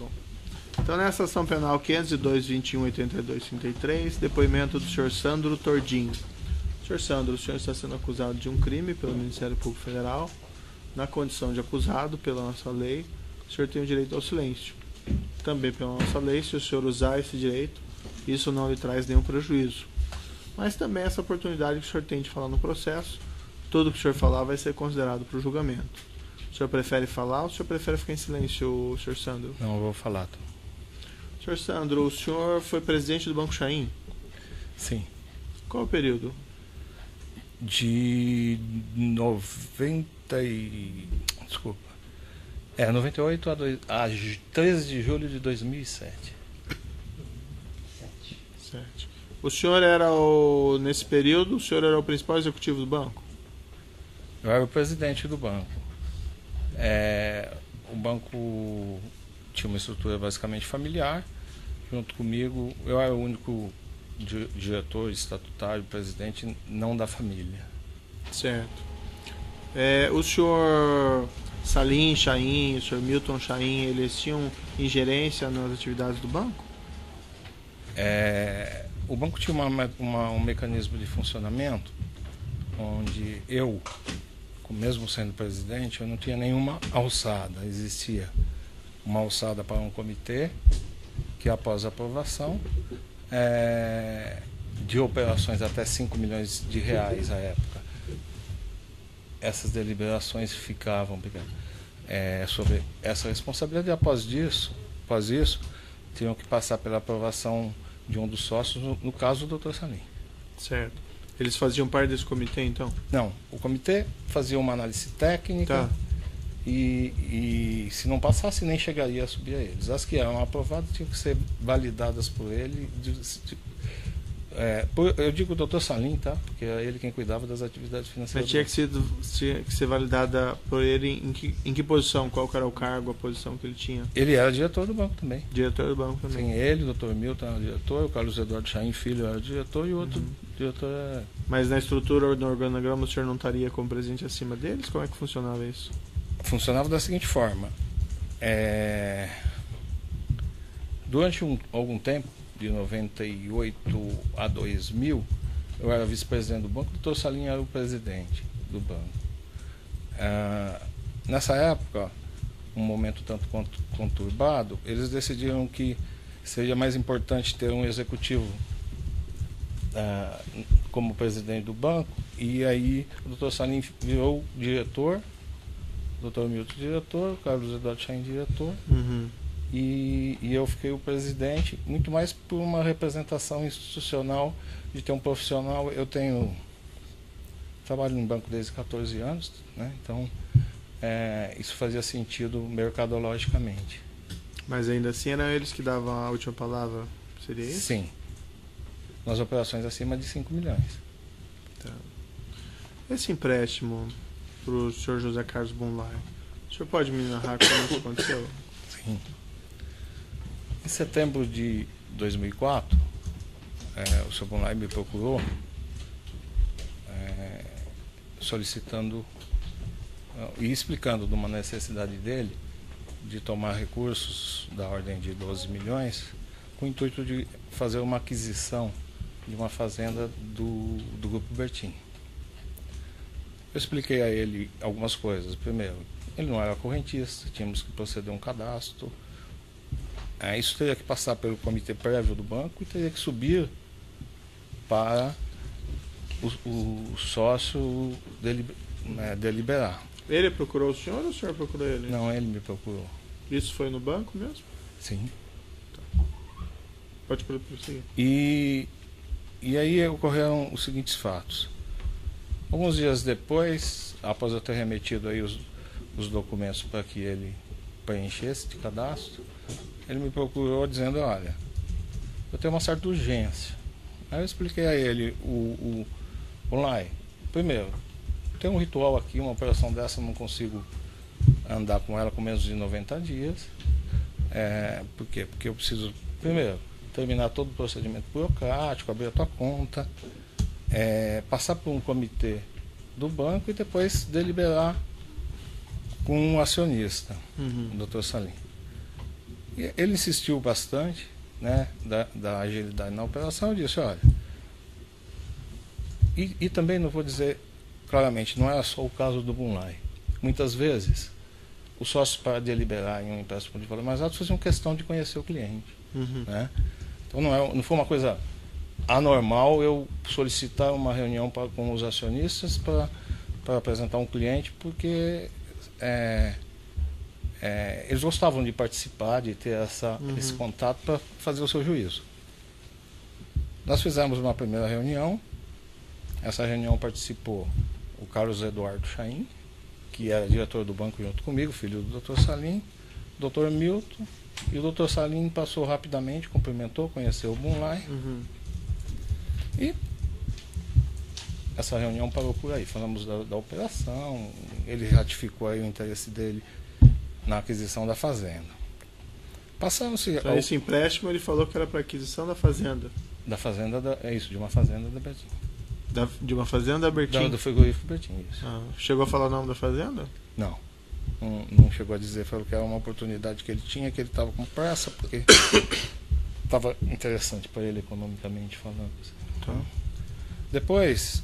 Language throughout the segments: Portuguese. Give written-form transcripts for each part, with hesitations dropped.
bom. Então, nessa ação penal 502.21.82.33, depoimento do senhor Sandro Tordinho. Senhor Sandro, o senhor está sendo acusado de um crime pelo Ministério Público Federal. Na condição de acusado, pela nossa lei, o senhor tem o direito ao silêncio. Também pela nossa lei, se o senhor usar esse direito, isso não lhe traz nenhum prejuízo. Mas também essa oportunidade que o senhor tem de falar no processo, tudo que o senhor falar vai ser considerado para o julgamento. O senhor prefere falar ou o senhor prefere ficar em silêncio, senhor Sandro? Não, eu vou falar. Senhor Sandro, o senhor foi presidente do Banco Chain? Sim. Qual o período? De 98 a 13 de julho de 2007. 7. O senhor era nesse período, o senhor era o principal executivo do banco? Eu era o presidente do banco. O banco tinha uma estrutura basicamente familiar. Junto comigo, eu era o único diretor estatutário, presidente, não da família. Certo. O senhor Salim Chain, o senhor Milton Chain, eles tinham ingerência nas atividades do banco? O banco tinha um mecanismo de funcionamento onde eu, mesmo sendo presidente, eu não tinha nenhuma alçada. Existia uma alçada para um comitê que, após a aprovação de operações até 5 milhões de reais à época, essas deliberações ficavam sobre essa responsabilidade. E após isso, tinham que passar pela aprovação de um dos sócios, no caso do Dr. Salim. Certo. Eles faziam parte desse comitê, então? Não, o comitê fazia uma análise técnica. Tá. E se não passasse, nem chegaria a subir a eles. As que eram aprovadas tinham que ser validadas por ele. Eu digo Dr. Salim, tá? Porque é ele quem cuidava das atividades financeiras. Mas tinha que ser validada por ele em que posição? Qual que era o cargo, a posição que ele tinha? Ele era diretor do banco também. Diretor do banco também. Sim, ele, o Dr. Milton era o diretor, o Carlos Eduardo Chain Filho era o diretor e o outro diretor era... Mas na estrutura, no organograma, o senhor não estaria como presidente acima deles? Como é que funcionava isso? Funcionava da seguinte forma. Durante algum tempo, de 98 a 2000, eu era vice-presidente do banco, o Dr. Salim era o presidente do banco. Nessa época, um momento tanto quanto conturbado, eles decidiram que seria mais importante ter um executivo como presidente do banco, e aí o Dr. Salim virou diretor, o Dr. Milton diretor, o Carlos Eduardo Chain diretor, e eu fiquei o presidente, muito mais por uma representação institucional, de ter um profissional. Eu trabalho no banco desde 14 anos, né? Então isso fazia sentido mercadologicamente. Mas ainda assim eram eles que davam a última palavra, seria isso? Sim, nas operações acima de 5 milhões. Tá. Esse empréstimo para o senhor José Carlos Bunlai, o senhor pode me narrar como isso aconteceu? Sim. Em setembro de 2004, o senhor Bunlai me procurou solicitando e explicando de uma necessidade dele de tomar recursos da ordem de 12 milhões com o intuito de fazer uma aquisição de uma fazenda do Grupo Bertin. Eu expliquei a ele algumas coisas. Primeiro, ele não era correntista, tínhamos que proceder a um cadastro. Isso teria que passar pelo comitê prévio do banco e teria que subir para o sócio deliberar. Ele procurou o senhor ou o senhor procurou ele? Não, ele me procurou. Isso foi no banco mesmo? Sim. Tá. Pode prosseguir. E aí ocorreram os seguintes fatos. Alguns dias depois, após eu ter remetido aí os documentos para que ele preenchesse de cadastro, ele me procurou dizendo: olha, eu tenho uma certa urgência. Aí eu expliquei a ele online. Primeiro, tem um ritual aqui, uma operação dessa eu não consigo andar com ela com menos de 90 dias. Por quê? Porque eu preciso, primeiro, terminar todo o procedimento burocrático, abrir a tua conta, passar por um comitê do banco e depois deliberar com um acionista, o Dr. Salim. E ele insistiu bastante, né, da agilidade na operação. Eu disse, olha, e também não vou dizer claramente, não era só o caso do Bunlai. Muitas vezes, os sócios, para deliberar em um empréstimo de valor mais alto, faziam questão de conhecer o cliente. Né? Então não foi uma coisa anormal eu solicitar uma reunião com os acionistas para apresentar um cliente, porque eles gostavam de participar, de ter esse contato para fazer o seu juízo. Nós fizemos uma primeira reunião. Essa reunião participou o Carlos Eduardo Chaim, que era diretor do banco junto comigo, filho do Dr. Salim, o Dr. Milton, e o Dr. Salim passou rapidamente, cumprimentou, conheceu o Bunlai. E essa reunião parou por aí. Falamos da operação, ele ratificou aí o interesse dele na aquisição da fazenda. Passaram-se... Então, esse empréstimo ele falou que era para aquisição da fazenda. Da fazenda, de uma fazenda da Bertin. De uma fazenda da Bertin? Do frigorífico Bertin, isso. Chegou a falar o nome da fazenda? Não chegou a dizer, falou que era uma oportunidade que ele tinha, que ele estava com pressa, porque estava interessante para ele economicamente falando. Então, depois,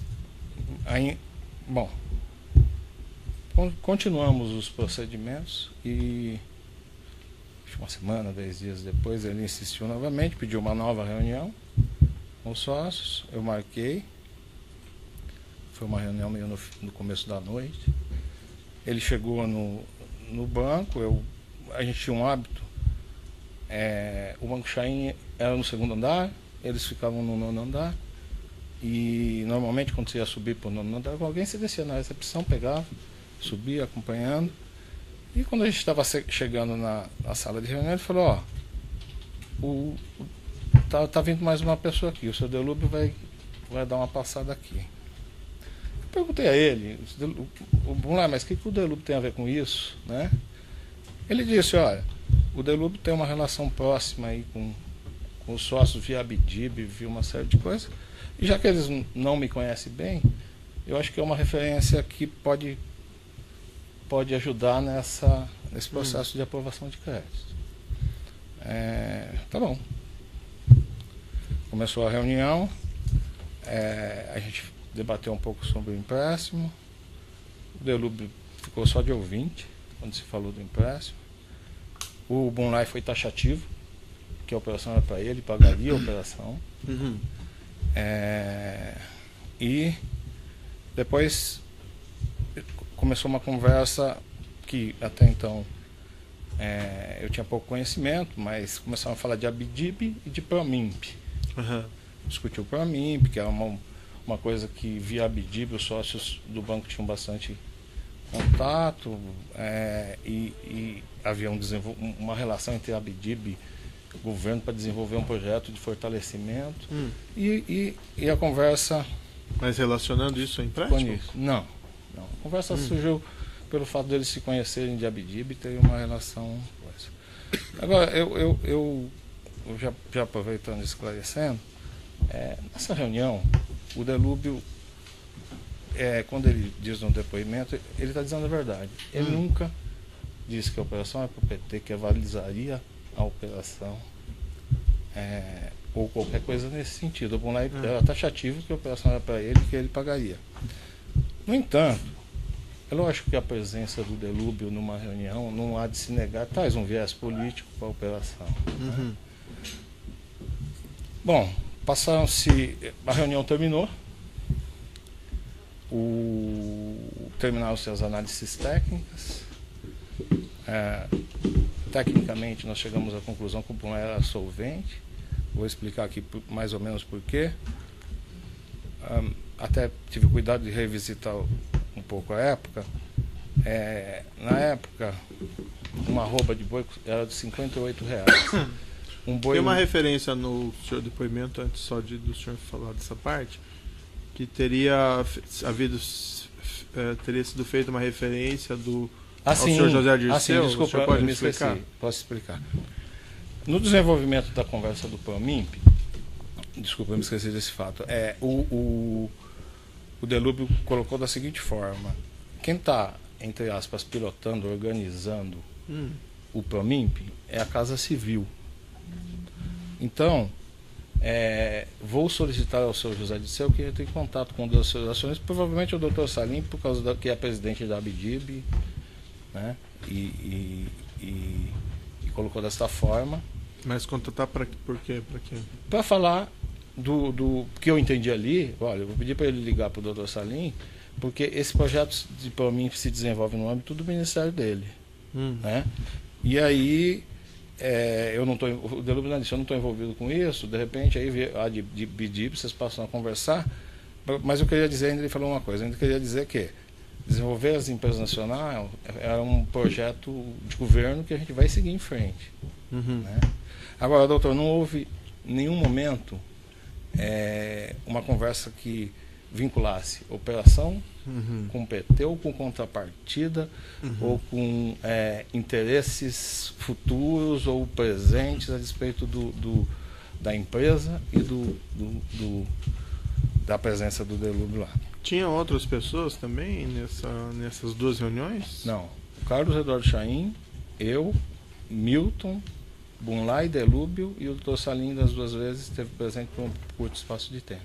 continuamos os procedimentos e uma semana, 10 dias depois, ele insistiu novamente, pediu uma nova reunião com os sócios, eu marquei. Foi uma reunião meio no começo da noite. Ele chegou no banco, a gente tinha um hábito. O Banco Chaim era no segundo andar, eles ficavam no nono andar. E normalmente quando você ia subir para o nono andar, alguém se descia na recepção, pegava, subia acompanhando. E quando a gente estava chegando na sala de reunião, ele falou, tá vindo mais uma pessoa aqui, o seu Delúbio vai dar uma passada aqui. Eu perguntei a ele, mas o que o Delúbio tem a ver com isso? Né? Ele disse, olha, o Delúbio tem uma relação próxima aí com os sócios via Abdib, via uma série de coisas, e já que eles não me conhecem bem, eu acho que é uma referência que pode ajudar nesse processo de aprovação de créditos. Tá bom. Começou a reunião, a gente debateu um pouco sobre o empréstimo. O Delúbio ficou só de ouvinte quando se falou do empréstimo. O Bunlai foi taxativo, que a operação era para ele, pagaria a operação. E depois começou uma conversa que até então eu tinha pouco conhecimento, mas começaram a falar de Abdib e de Promimp. Discutiu o Promimp, que era uma coisa que via Abdib os sócios do banco tinham bastante contato, e havia uma relação entre a Abdib e o governo para desenvolver um projeto de fortalecimento. E a conversa... Mas relacionando isso ao empréstimo? Não. A conversa surgiu pelo fato deles se conhecerem de Abdib e ter uma relação. Agora, eu já aproveitando e esclarecendo, nessa reunião, o Delúbio, quando ele diz no depoimento, ele está dizendo a verdade. Ele nunca disse que a operação é para o PT, que avalizaria a operação, ou qualquer coisa nesse sentido. O Bunlai era taxativo, que a operação era para ele, que ele pagaria. No entanto, é lógico que a presença do Delúbio numa reunião não há de se negar, traz um viés político para a operação. Né? Bom, a reunião terminou, terminaram-se as análises técnicas. Tecnicamente, nós chegamos à conclusão que o Bunlai era solvente. Vou explicar aqui mais ou menos por quê. Até tive cuidado de revisitar um pouco a época. Na época, uma arroba de boi era de R$58. Tem uma referência no seu depoimento, antes só do senhor falar dessa parte, que teria sido feita uma referência ao senhor José Dirceu. Desculpa, pode me explicar? Esqueci. Posso explicar. No desenvolvimento da conversa do Promimp, desculpa, eu me esqueci desse fato, o Delúbio colocou da seguinte forma: quem está, entre aspas, pilotando, organizando o Promimp é a Casa Civil. Então, vou solicitar ao senhor José Disseu que entre em contato com um dos seus acionistas, provavelmente o Dr. Salim, por causa que é presidente da Abdib, né? E colocou desta forma. Mas contatar por quê? Para quê? Para falar do que eu entendi ali. Olha, eu vou pedir para ele ligar para o Dr. Salim, porque esse projeto de Promimp se desenvolve no âmbito do ministério dele, né? E aí eu não estou, o Delúbio disse, eu não estou envolvido com isso. De repente aí a de Abdib, vocês passam a conversar. Mas eu queria dizer, ainda ele falou uma coisa, ainda queria dizer que desenvolver as empresas nacionais é um projeto de governo que a gente vai seguir em frente. Né? Agora, doutor, não houve nenhum momento uma conversa que vinculasse operação com PT ou com contrapartida ou com interesses futuros ou presentes a respeito da empresa e da presença do Delúbio lá. Tinha outras pessoas também nessas duas reuniões? Não. O Carlos Eduardo Chaim, eu, Milton, Bunlai, Delúbio e o Dr. Salim das duas vezes esteve presente por um curto espaço de tempo.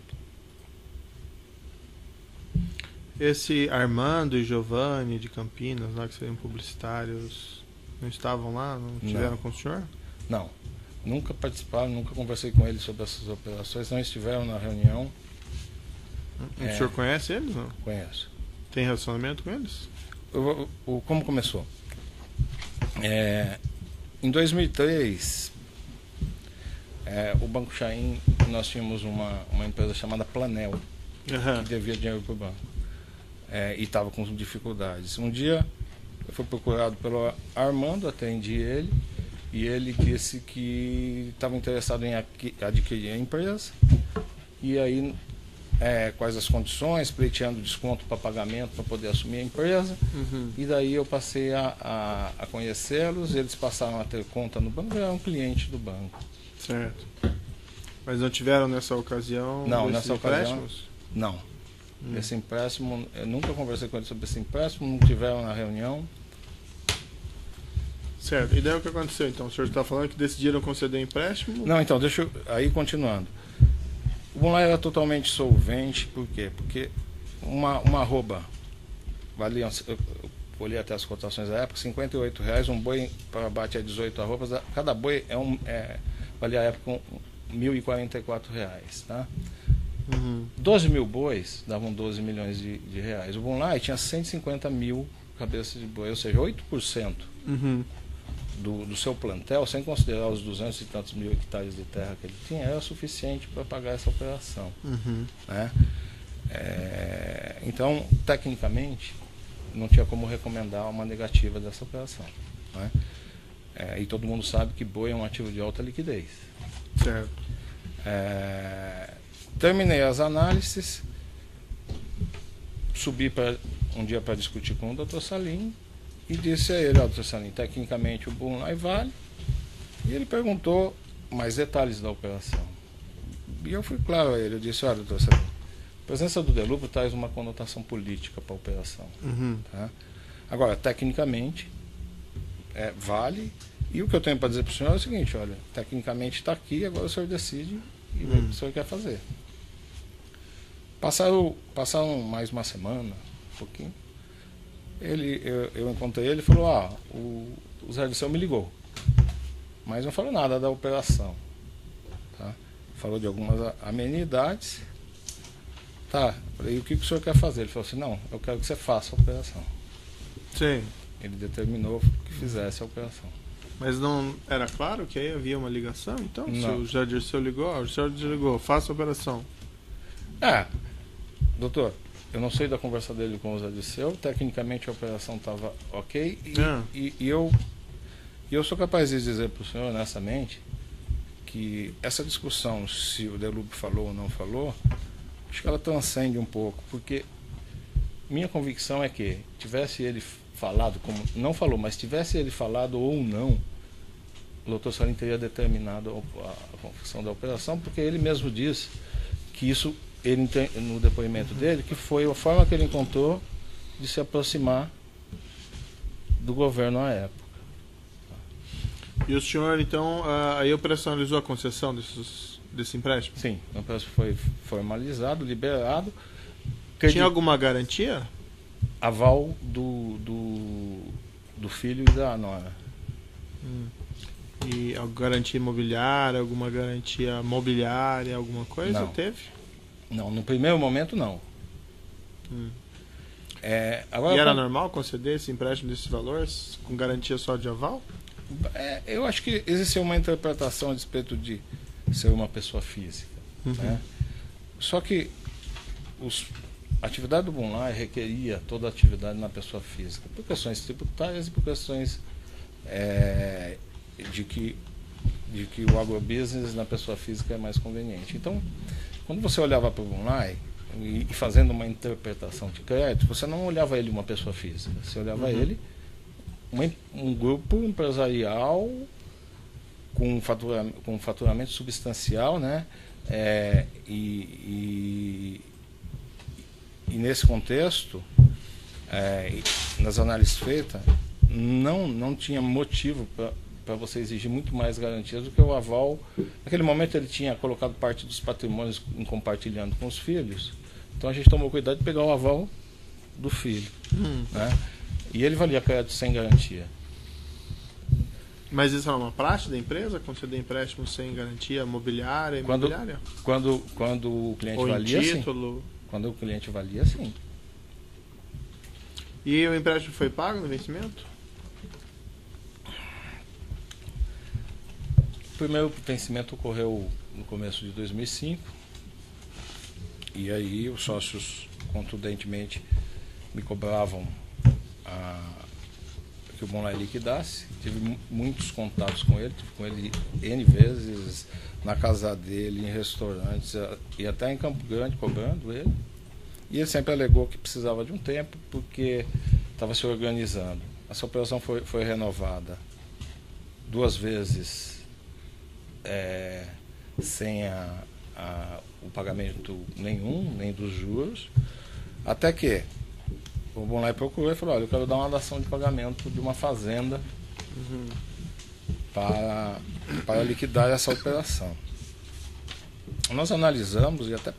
Esse Armando e Giovanni de Campinas, lá que seriam publicitários, não estavam lá? Não estiveram com o senhor? Não. Nunca participaram, nunca conversei com eles sobre essas operações, não estiveram na reunião. O senhor conhece eles, não? Conheço. Tem relacionamento com eles? Como começou? Em 2003, o Banco Chaim, nós tínhamos uma empresa chamada Planel, que devia dinheiro para o banco. E estava com dificuldades. Um dia eu fui procurado pelo Armando, atendi ele, e ele disse que estava interessado em adquirir a empresa. E aí, quais as condições, pleiteando desconto para pagamento para poder assumir a empresa. E daí eu passei a conhecê-los, eles passaram a ter conta no banco, eu era um cliente do banco. Certo. Mas não tiveram nessa ocasião? Não, nessa ocasião empréstimos? não. Esse empréstimo, eu nunca conversei com eles sobre esse empréstimo, não tiveram na reunião. Certo. E daí o que aconteceu então? O senhor está falando que decidiram conceder empréstimo? Não, então, aí continuando. O Bunlai era totalmente solvente, por quê? Porque uma arroba valia, eu olhei até as cotações da época, R$58, um boi para abate a 18 arrobas, cada boi valia à época R$1.044, tá? 12 mil bois davam 12 milhões de reais. O Bunlai tinha 150 mil cabeças de boi, ou seja, 8% do seu plantel, sem considerar os 200 e tantos mil hectares de terra que ele tinha, era suficiente para pagar essa operação. Né? Então, tecnicamente, não tinha como recomendar uma negativa dessa operação. Né? E todo mundo sabe que boi é um ativo de alta liquidez. Certo. Terminei as análises, subi um dia para discutir com o Dr. Salim e disse a ele: Dr. Salim, tecnicamente o Bunlai vale. E ele perguntou mais detalhes da operação. E eu fui claro a ele, eu disse: olha, Dr. Salim, a presença do Delúbio traz uma conotação política para a operação. Tá? Agora, tecnicamente, vale. E o que eu tenho para dizer para o senhor é o seguinte: olha, tecnicamente está aqui, agora o senhor decide e vê o que o senhor quer fazer. Passaram mais uma semana, um pouquinho. Eu encontrei ele e falou: o Zé Disseu me ligou, mas não falou nada da operação. Tá? Falou de algumas amenidades. Tá, falei: e o que o senhor quer fazer? Ele falou assim: não, eu quero que você faça a operação. Sim. Ele determinou que fizesse a operação. Mas não era claro que aí havia uma ligação? Então, não. Se o José Dirceu ligou, o senhor desligou, faça a operação. Doutor, eu não sei da conversa dele com o José Dirceu, tecnicamente a operação estava ok, e eu sou capaz de dizer para o senhor honestamente que essa discussão, se o Delúbio falou ou não falou, acho que ela transcende um pouco, porque minha convicção é que tivesse ele falado, como não falou, mas tivesse ele falado ou não, o Dr. Salim teria determinado a confecção da operação, porque ele mesmo disse que isso, no depoimento dele, que foi a forma que ele encontrou de se aproximar do governo à época. E o senhor, então, aí operacionalizou a concessão desse empréstimo? Sim, o empréstimo foi formalizado, liberado. Tinha alguma garantia? Aval do filho e da nora. E alguma garantia imobiliária, alguma garantia mobiliária, alguma coisa? Não. Teve? Não, no primeiro momento não. Agora, E era normal conceder esse empréstimo desses valores com garantia só de aval? Eu acho que existe uma interpretação a respeito de ser uma pessoa física. Né? Só que a atividade do Bunlai requeria toda a atividade na pessoa física, por questões tributárias e por questões de que o agrobusiness na pessoa física é mais conveniente. Então, quando você olhava para o Bunlai e fazendo uma interpretação de crédito, você não olhava ele uma pessoa física, você olhava ele um grupo empresarial com faturamento substancial, né? E nesse contexto, nas análises feitas, não tinha motivo para você exigir muito mais garantias do que o aval. Naquele momento ele tinha colocado parte dos patrimônios em compartilhando com os filhos, então a gente tomou cuidado de pegar o aval do filho, né? E ele valia crédito sem garantia. Mas isso era uma prática da empresa? Conceder empréstimo sem garantia mobiliária, imobiliária? Quando o cliente Ou valia, em título? Sim. Quando o cliente valia, sim. E o empréstimo foi pago no vencimento? O primeiro vencimento ocorreu no começo de 2005. E aí os sócios contundentemente me cobravam que o Bunlai liquidasse. Tive muitos contatos com ele, tive com ele N vezes na casa dele, em restaurantes e até em Campo Grande cobrando ele. E ele sempre alegou que precisava de um tempo porque estava se organizando. Essa operação foi renovada 2 vezes sem o pagamento nenhum, nem dos juros, até que o Bunlai procurou e falou: olha, eu quero dar uma dação de pagamento de uma fazenda para liquidar essa operação. Nós analisamos, e até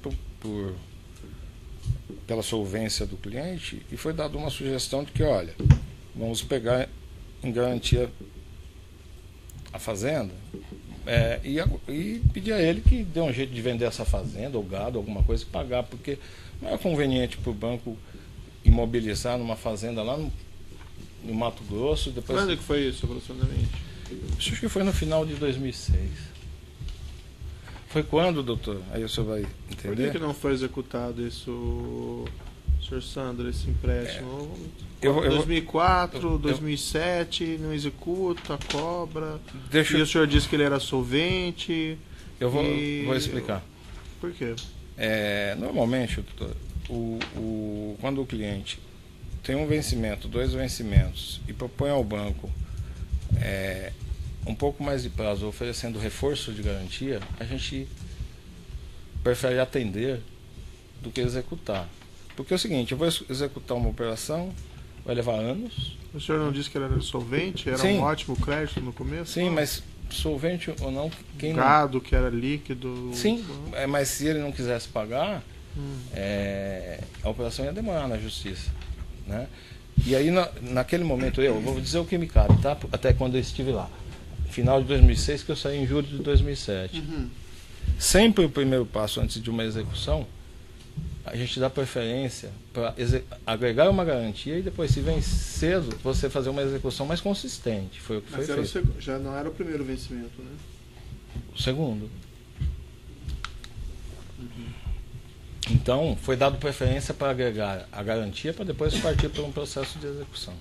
pela solvência do cliente, e foi dada uma sugestão de que, olha, vamos pegar em garantia a fazenda e pedir a ele que dê um jeito de vender essa fazenda, ou gado, alguma coisa, e pagar, porque não é conveniente para o banco imobilizar numa fazenda lá no Mato Grosso. Depois... Quando que foi isso, aproximadamente? Acho que foi no final de 2006. Foi quando, doutor? Aí o senhor vai entender. Por que não foi executado isso, senhor Sandro, esse empréstimo? 2004, 2007, não executa, cobra. E o senhor disse que ele era solvente. Eu vou explicar. Por quê? Normalmente, doutor, quando o cliente tem um vencimento, 2 vencimentos, e propõe ao banco um pouco mais de prazo, oferecendo reforço de garantia, a gente prefere atender do que executar. Porque é o seguinte, eu vou executar uma operação, vai levar anos. O senhor não disse que era solvente? Era um ótimo crédito no começo? Sim, mas solvente ou não, quem gado que era líquido. Sim, mas se ele não quisesse pagar, a operação ia demorar na justiça, né? E aí naquele momento eu vou dizer o que me cabe, tá? Até quando eu estive lá, final de 2006, que eu saí em julho de 2007. Sempre o primeiro passo antes de uma execução, a gente dá preferência para agregar uma garantia e depois, se vem cedo, você fazer uma execução mais consistente. Foi o que foi feito. Já não era o primeiro vencimento, né? O segundo. Então, foi dado preferência para agregar a garantia para depois partir para um processo de execução.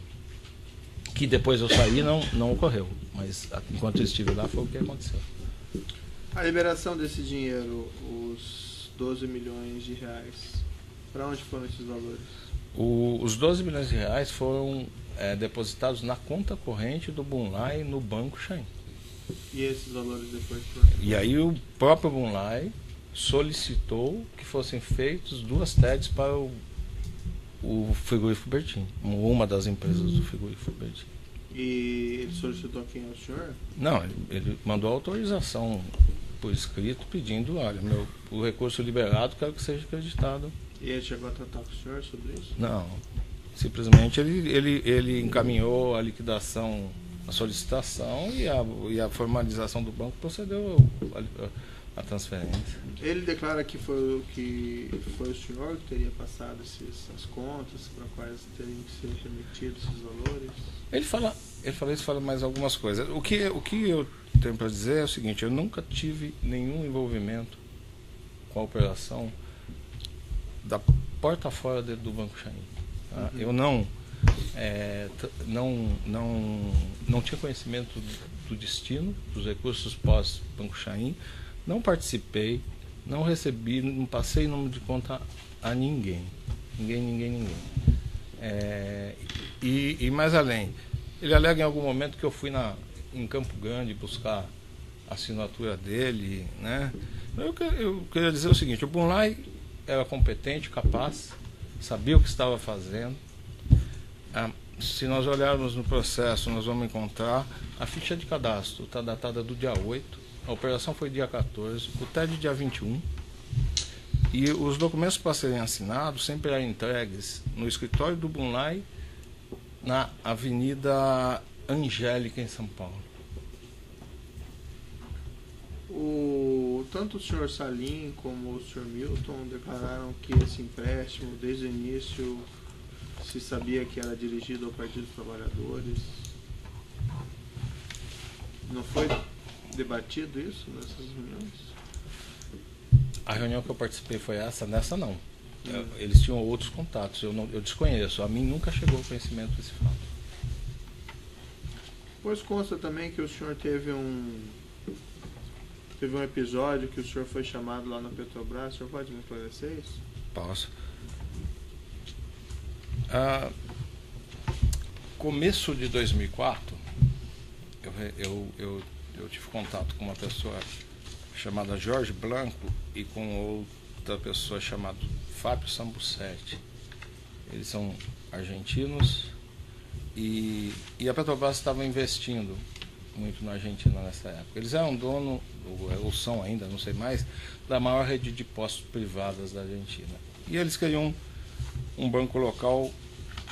Que depois eu saí não ocorreu, mas enquanto eu estive lá foi o que aconteceu. A liberação desse dinheiro, os 12 milhões de reais, para onde foram esses valores? Os 12 milhões de reais foram depositados na conta corrente do Bunlai no Banco Chain. E esses valores depois? E aí o próprio Bunlai solicitou que fossem feitos 2 TEDs para o frigorífico Bertin, uma das empresas do frigorífico Bertin. E ele solicitou a quem? Ao senhor? Não, ele mandou autorização por escrito pedindo, olha, o recurso liberado, quero que seja acreditado. E ele chegou a tratar com o senhor sobre isso? Não, simplesmente ele encaminhou a liquidação, a solicitação e a formalização do banco procedeu a transferência. Ele declara que foi o senhor que teria passado essas contas para quais teriam que ser remetidos esses valores? Ele fala mais algumas coisas. O que eu tenho para dizer é o seguinte: eu nunca tive nenhum envolvimento com a operação da porta fora do Banco Chain. Tá? Eu não tinha conhecimento do destino dos recursos pós-Banco Chain, não participei, não recebi, não passei número de conta a ninguém. Ninguém. E mais além, ele alega em algum momento que eu fui em Campo Grande buscar a assinatura dele, né? Eu queria dizer o seguinte: o Bunlai era competente, capaz, sabia o que estava fazendo. Se nós olharmos no processo, nós vamos encontrar a ficha de cadastro, está datada do dia 8, a operação foi dia 14, o TED dia 21, e os documentos para serem assinados sempre eram entregues no escritório do Bunlai, na Avenida Angélica, em São Paulo. Tanto o senhor Salim como o senhor Milton declararam que esse empréstimo, desde o início, se sabia que era dirigido ao Partido dos Trabalhadores. Não foi debatido isso nessas reuniões? A reunião que eu participei foi essa, nessa não. Eles tinham outros contatos, eu desconheço, a mim nunca chegou ao conhecimento desse fato. Pois consta também que o senhor teve um episódio que o senhor foi chamado lá na Petrobras. O senhor pode me esclarecer isso? Posso. Começo de 2004, eu tive contato com uma pessoa chamada Jorge Blanco e com outra pessoa chamada Fábio Sambucetti. Eles são argentinos e a Petrobras estava investindo muito na Argentina nessa época. Eles eram dono, ou são ainda, não sei mais, da maior rede de postos privadas da Argentina. E eles queriam um banco local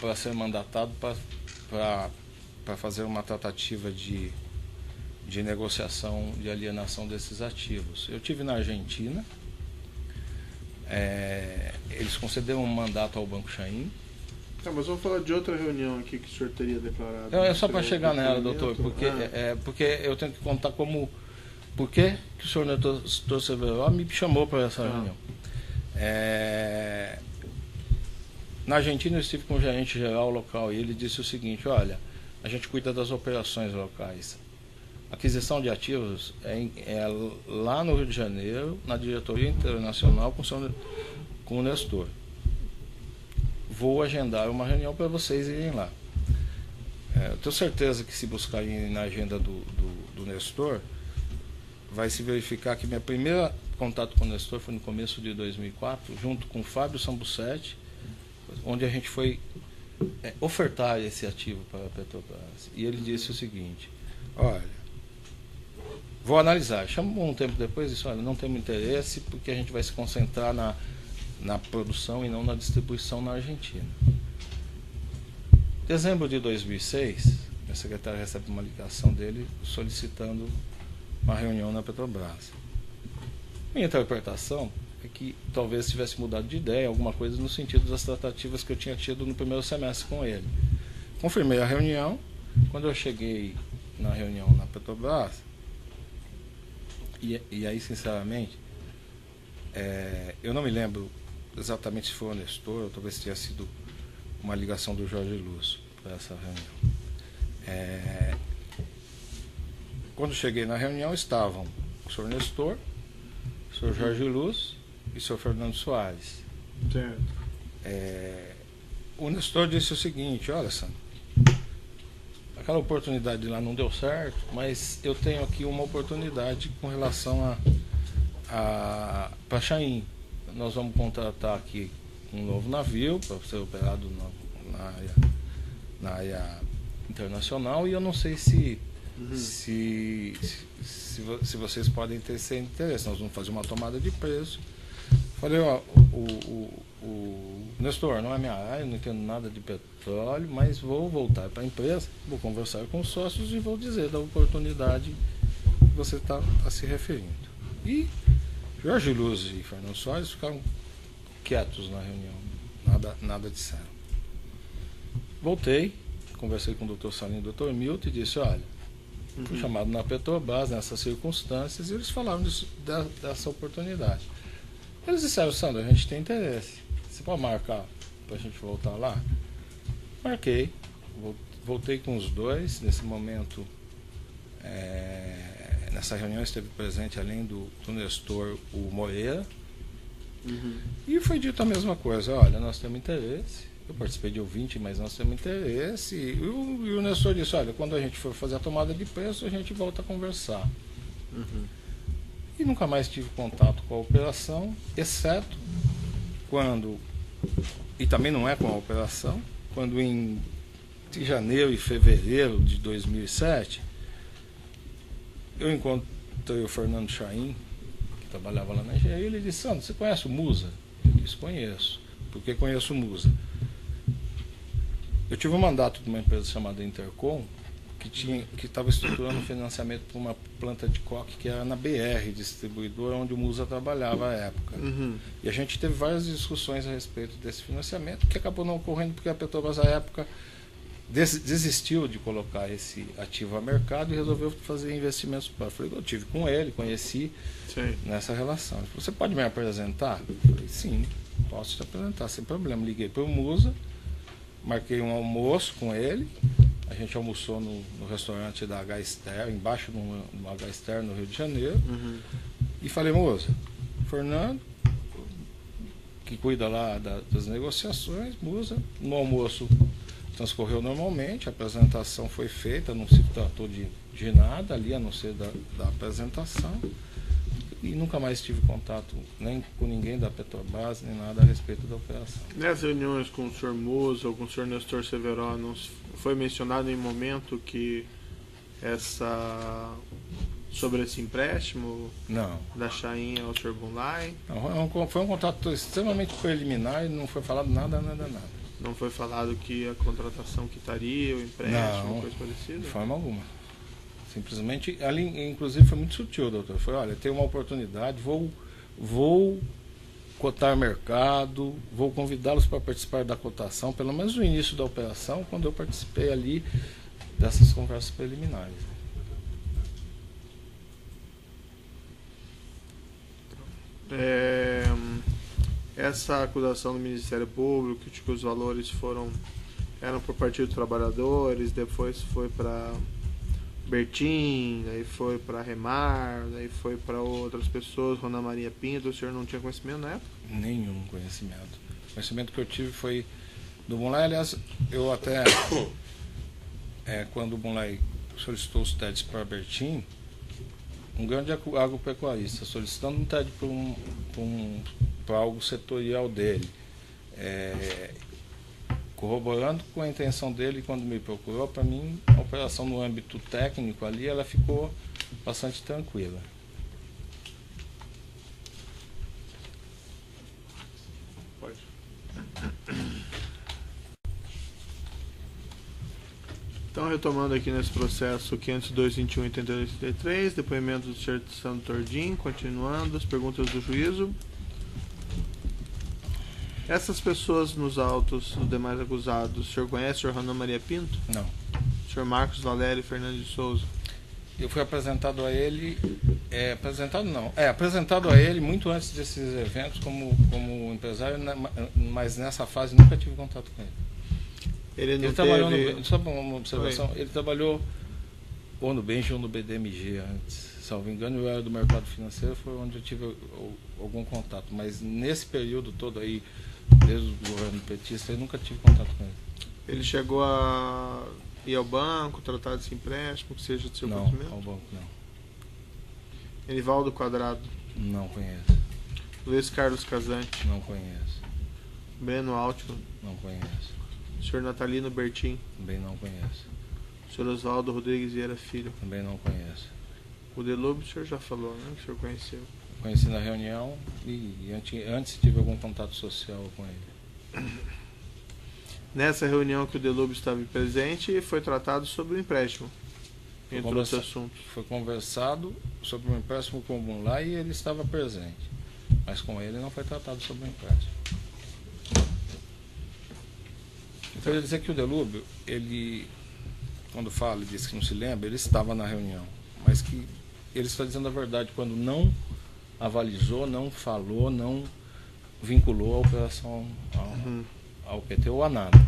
para ser mandatado para fazer uma tratativa de negociação de alienação desses ativos. Eu tive na Argentina, eles concederam um mandato ao Banco Chain. Mas vamos falar de outra reunião aqui que o senhor teria declarado. É só para chegar nela, doutor, porque eu tenho que contar por que o senhor Nestor Severo me chamou para essa reunião. Na Argentina eu estive com o gerente geral local e ele disse o seguinte: olha, a gente cuida das operações locais. Aquisição de ativos é lá no Rio de Janeiro, na diretoria internacional com o Nestor. Vou agendar uma reunião para vocês irem lá. Eu tenho certeza que se buscarem na agenda do Nestor, vai se verificar que meu primeiro contato com o Nestor foi no começo de 2004, junto com o Fábio Sambucetti, onde a gente foi ofertar esse ativo para a Petrobras. E ele disse o seguinte: olha, vou analisar. Chamou um tempo depois e disse: olha, não temos interesse porque a gente vai se concentrar na produção e não na distribuição na Argentina. Em dezembro de 2006, minha secretária recebe uma ligação dele solicitando uma reunião na Petrobras. Minha interpretação é que talvez tivesse mudado de ideia, alguma coisa no sentido das tratativas que eu tinha tido no primeiro semestre com ele. Confirmei a reunião. Quando eu cheguei na reunião na Petrobras, e aí, sinceramente, eu não me lembro exatamente se foi o Nestor, ou talvez tenha sido uma ligação do Jorge Lúcio para essa reunião. Quando cheguei na reunião, estavam o senhor Nestor, o senhor Jorge Lúcio e o senhor Fernando Soares. Certo. O Nestor disse o seguinte: olha, Sandro, aquela oportunidade lá não deu certo, mas eu tenho aqui uma oportunidade com relação para Chain. Nós vamos contratar aqui um novo navio para ser operado na área internacional, e eu não sei se vocês podem ter esse interesse. Nós vamos fazer uma tomada de preço. Falei, ó, o Nestor, não é minha área, não entendo nada de petróleo, mas vou voltar para a empresa, vou conversar com os sócios e vou dizer da oportunidade que você está se referindo. E Jorge Luz e Fernando Soares ficaram quietos na reunião, nada disseram. Voltei, conversei com o Dr. Salim e o Dr. Milton e disse, olha, fui chamado na Petrobras nessas circunstâncias, e eles falaram dessa oportunidade. Eles disseram, Sandro, a gente tem interesse, você pode marcar para a gente voltar lá? Marquei, voltei com os dois. Nesse momento, nessa reunião esteve presente, além do Nestor, o Moreira. E foi dito a mesma coisa, olha, nós temos interesse. Eu participei de ouvinte, mas nós temos interesse. E o Nestor disse, olha, quando a gente for fazer a tomada de preço, a gente volta a conversar. E nunca mais tive contato com a operação, exceto quando, e também não é com a operação, quando em janeiro e fevereiro de 2007, eu encontrei o Fernando Chaim, que trabalhava lá na engenharia, e ele disse, Sandro, você conhece o Musa? Eu disse, conheço. Por que conheço o Musa? Eu tive um mandato de uma empresa chamada Intercom, que estava estruturando financiamento para uma planta de coque que era na BR, distribuidora, onde o Musa trabalhava à época. E a gente teve várias discussões a respeito desse financiamento, que acabou não ocorrendo porque a Petrobras, à época, desistiu de colocar esse ativo a mercado e resolveu fazer investimentos para. Eu tive com ele, conheci. Sim. Nessa relação. Ele falou, você pode me apresentar? Eu falei, sim, posso te apresentar, sem problema. Liguei para o Musa, marquei um almoço com ele. A gente almoçou no restaurante da H-Ster, embaixo do H-Ster, no Rio de Janeiro. E falei, Musa, Fernando, que cuida lá das negociações, Musa, no almoço transcorreu normalmente, a apresentação foi feita, não se tratou de nada ali, a não ser da apresentação. E nunca mais tive contato nem com ninguém da Petrobras, nem nada a respeito da operação. Nessas reuniões com o Sr. Musa ou com o Sr. Nestor Severo, não foi mencionado em momento que sobre esse empréstimo não. Da Chaim ao Sr. Bunlai? Não, foi um contato extremamente preliminar e não foi falado nada. Não foi falado que a contratação quitaria, o empréstimo, coisa parecida? De forma alguma. Simplesmente, ali, inclusive, foi muito sutil, doutor. Foi, olha, tem uma oportunidade, vou cotar mercado, vou convidá-los para participar da cotação, pelo menos no início da operação, quando eu participei ali dessas conversas preliminares. Essa acusação do Ministério Público de que os valores eram por Partido dos Trabalhadores, depois foi para Bertin, daí foi para Remar, daí foi para outras pessoas, Rona Maria Pinto, o senhor não tinha conhecimento na época? Nenhum conhecimento. O conhecimento que eu tive foi do Bunlai. Aliás, eu até, quando o Bunlai solicitou os TEDs para Bertin, um grande agropecuarista solicitando um TED para algo setorial dele, corroborando com a intenção dele quando me procurou, para mim, a operação no âmbito técnico ali, ela ficou bastante tranquila. Pode. Então, retomando aqui nesse processo 502.21.82.83, depoimento do Sr. Sandro Tordim, continuando, as perguntas do juízo. Essas pessoas nos autos, os demais acusados, o senhor conhece o senhor Rona Maria Pinto? Não. O senhor Marcos Valério Fernandes de Souza? Eu fui apresentado a ele, apresentado a ele muito antes desses eventos como empresário, mas nessa fase nunca tive contato com ele. Ele trabalhou só uma observação, ele trabalhou ou no Benji ou no BDMG antes. Salvo engano, eu era do mercado financeiro, foi onde eu tive algum contato. Mas nesse período todo aí, desde o governo petista, eu nunca tive contato com ele. Ele chegou a ir ao banco, tratar desse empréstimo, que seja do seu conhecimento? Não, ao banco não. Enivaldo Quadrado? Não conheço. Luiz Carlos Casante? Não conheço. Breno Altman? Não conheço. O senhor Natalino Bertin? Também não conheço. Senhor Oswaldo Rodrigues Vieira Filho. Também não conheço. O Delúbio o senhor já falou, né? Que o senhor conheceu. Conheci na reunião e antes tive algum contato social com ele. Nessa reunião que o Delúbio estava presente, foi tratado sobre o empréstimo, entre outros assuntos. Foi conversado sobre o empréstimo com o Bunlai e ele estava presente. Mas com ele não foi tratado sobre o empréstimo. Então, eu ia dizer que o Delúbio, ele, quando fala e diz que não se lembra, ele estava na reunião. Mas que ele está dizendo a verdade quando não avalizou, não falou, não vinculou a operação ao PT ou a nada.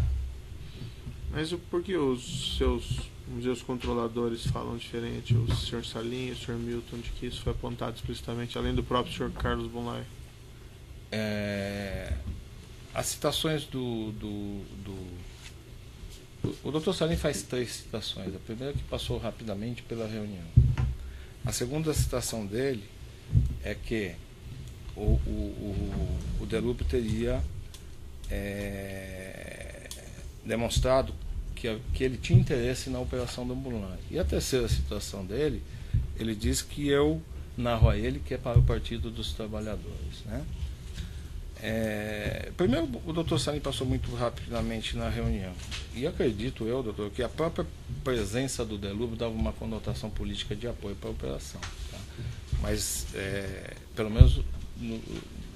Mas por que os seus controladores falam diferente? O Sr. Salim e o Sr. Milton, de que isso foi apontado explicitamente, além do próprio Sr. Carlos Bunlai? As citações o Dr. Salim faz 3 citações. A primeira que passou rapidamente pela reunião. A segunda citação dele é que o Delúbio teria demonstrado que ele tinha interesse na operação do Bunlai. E a terceira citação dele, ele diz que eu narro a ele que é para o Partido dos Trabalhadores, né? Primeiro, o doutor Salim passou muito rapidamente na reunião. E acredito eu, doutor, que a própria presença do Delúbio dava uma conotação política de apoio para a operação. Tá? Mas, pelo menos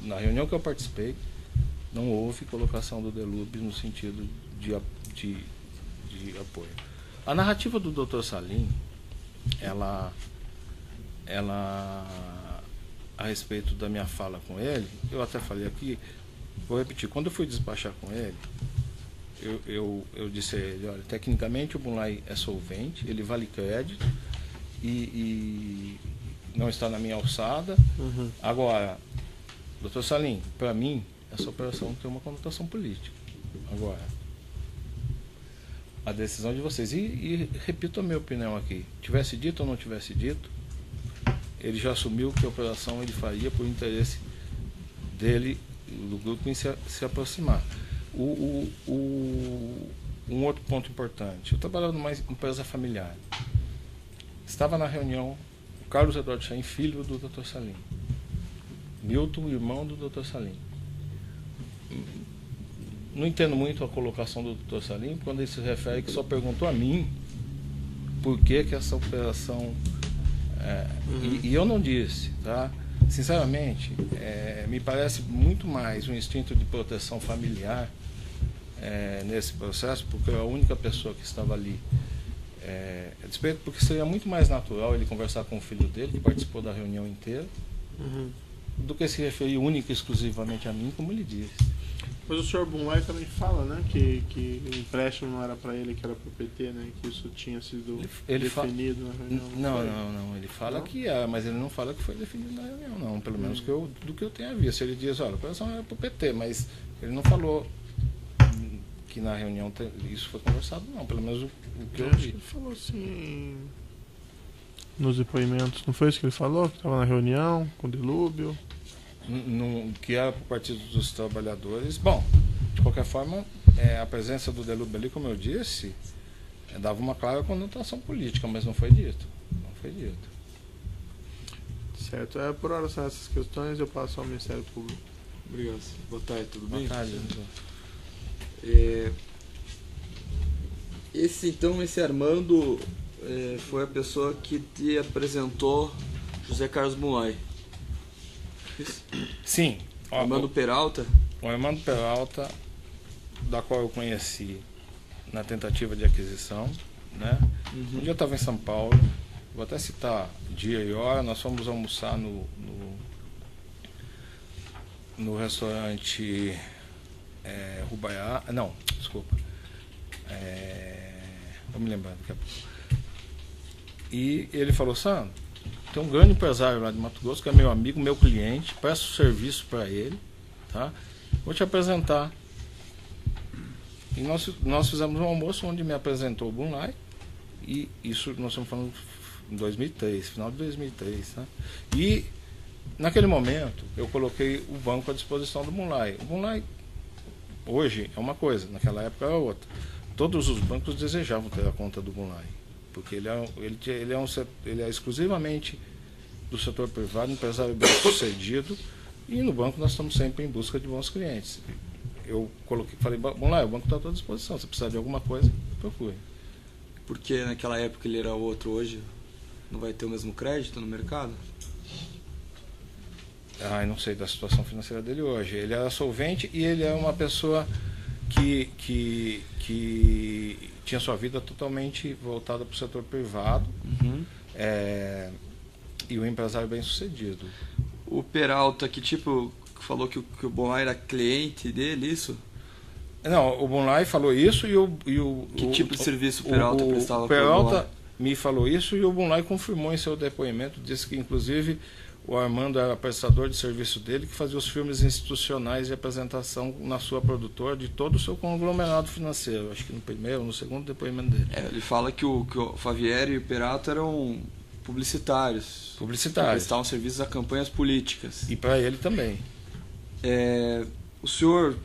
na reunião que eu participei, não houve colocação do Delúbio no sentido de apoio. A narrativa do doutor Salim, ela a respeito da minha fala com ele, eu até falei aqui, vou repetir, quando eu fui despachar com ele, eu disse a ele, olha, tecnicamente o Bunlai é solvente, ele vale crédito e não está na minha alçada. Agora, doutor Salim, para mim, essa operação tem uma conotação política. Agora, a decisão de vocês, e repito a minha opinião aqui, tivesse dito ou não tivesse dito, ele já assumiu que a operação ele faria por interesse dele, do grupo, em se aproximar. Um outro ponto importante, eu trabalhava numa empresa familiar. Estava na reunião o Carlos Eduardo Chaim, filho do Dr. Salim. Milton, irmão do Dr. Salim. Não entendo muito a colocação do Dr. Salim quando ele se refere que só perguntou a mim por que essa operação... E eu não disse, tá? Sinceramente, me parece muito mais um instinto de proteção familiar nesse processo, porque a única pessoa que estava ali, porque seria muito mais natural ele conversar com o filho dele, que participou da reunião inteira, do que se referir única e exclusivamente a mim, como ele disse. Mas o senhor Bunlai também fala, né, que o empréstimo não era para ele, que era para o PT, né, que isso tinha sido definido na reunião. Não, ele fala que mas ele não fala que foi definido na reunião, não, pelo menos do que eu tenha visto. Ele diz, olha, a operação era para o PT, mas ele não falou que na reunião isso foi conversado, não, pelo menos o que eu vi. Ele falou assim nos depoimentos, não foi isso que ele falou? Que estava na reunião com o Delúbio? Que era para o Partido dos Trabalhadores. Bom, de qualquer forma, a presença do Delúbio ali, como eu disse, dava uma clara conotação política, mas não foi dito. Não foi dito. Certo. Por hora são essas questões, eu passo ao Ministério Público. Obrigado. Boa tarde, tudo bem? Boa tarde. Esse Armando foi a pessoa que te apresentou José Carlos Bunlai. Sim. Armando Peralta? O Armando Peralta, da qual eu conheci na tentativa de aquisição, né? Um dia eu estava em São Paulo, vou até citar dia e hora, nós fomos almoçar no restaurante Rubaiá, não, desculpa, vou me lembrando daqui a pouco. E ele falou, Sandro, tem um grande empresário lá de Mato Grosso, que é meu amigo, meu cliente, presto serviço para ele, tá? Vou te apresentar. E nós fizemos um almoço onde me apresentou o Bunlai, e isso nós estamos falando em 2003, final de 2003, tá? E naquele momento eu coloquei o banco à disposição do Bunlai. O Bunlai hoje é uma coisa, naquela época era outra. Todos os bancos desejavam ter a conta do Bunlai. porque ele é exclusivamente do setor privado, empresário bem sucedido, e no banco nós estamos sempre em busca de bons clientes. Eu falei, vamos lá, o banco está à tua disposição, se precisar de alguma coisa, procure. Porque naquela época ele era outro, hoje não vai ter o mesmo crédito no mercado? Eu não sei da situação financeira dele hoje. Ele era solvente e ele era uma pessoa que tinha sua vida totalmente voltada para o setor privado. Uhum. E um empresário bem sucedido. O Peralta, que tipo, falou que o Bonlai era cliente dele, isso? Não, o Bonlai falou isso Que tipo de serviço o Peralta prestava? O Peralta me falou isso e o Bonlai confirmou em seu depoimento, disse que inclusive o Armando era prestador de serviço dele, que fazia os filmes institucionais de apresentação na sua produtora de todo o seu conglomerado financeiro. Acho que no primeiro, no segundo depoimento dele. Ele fala que o Favieri e o Peralta eram publicitários. Prestavam serviços a campanhas políticas. E para ele também. O senhor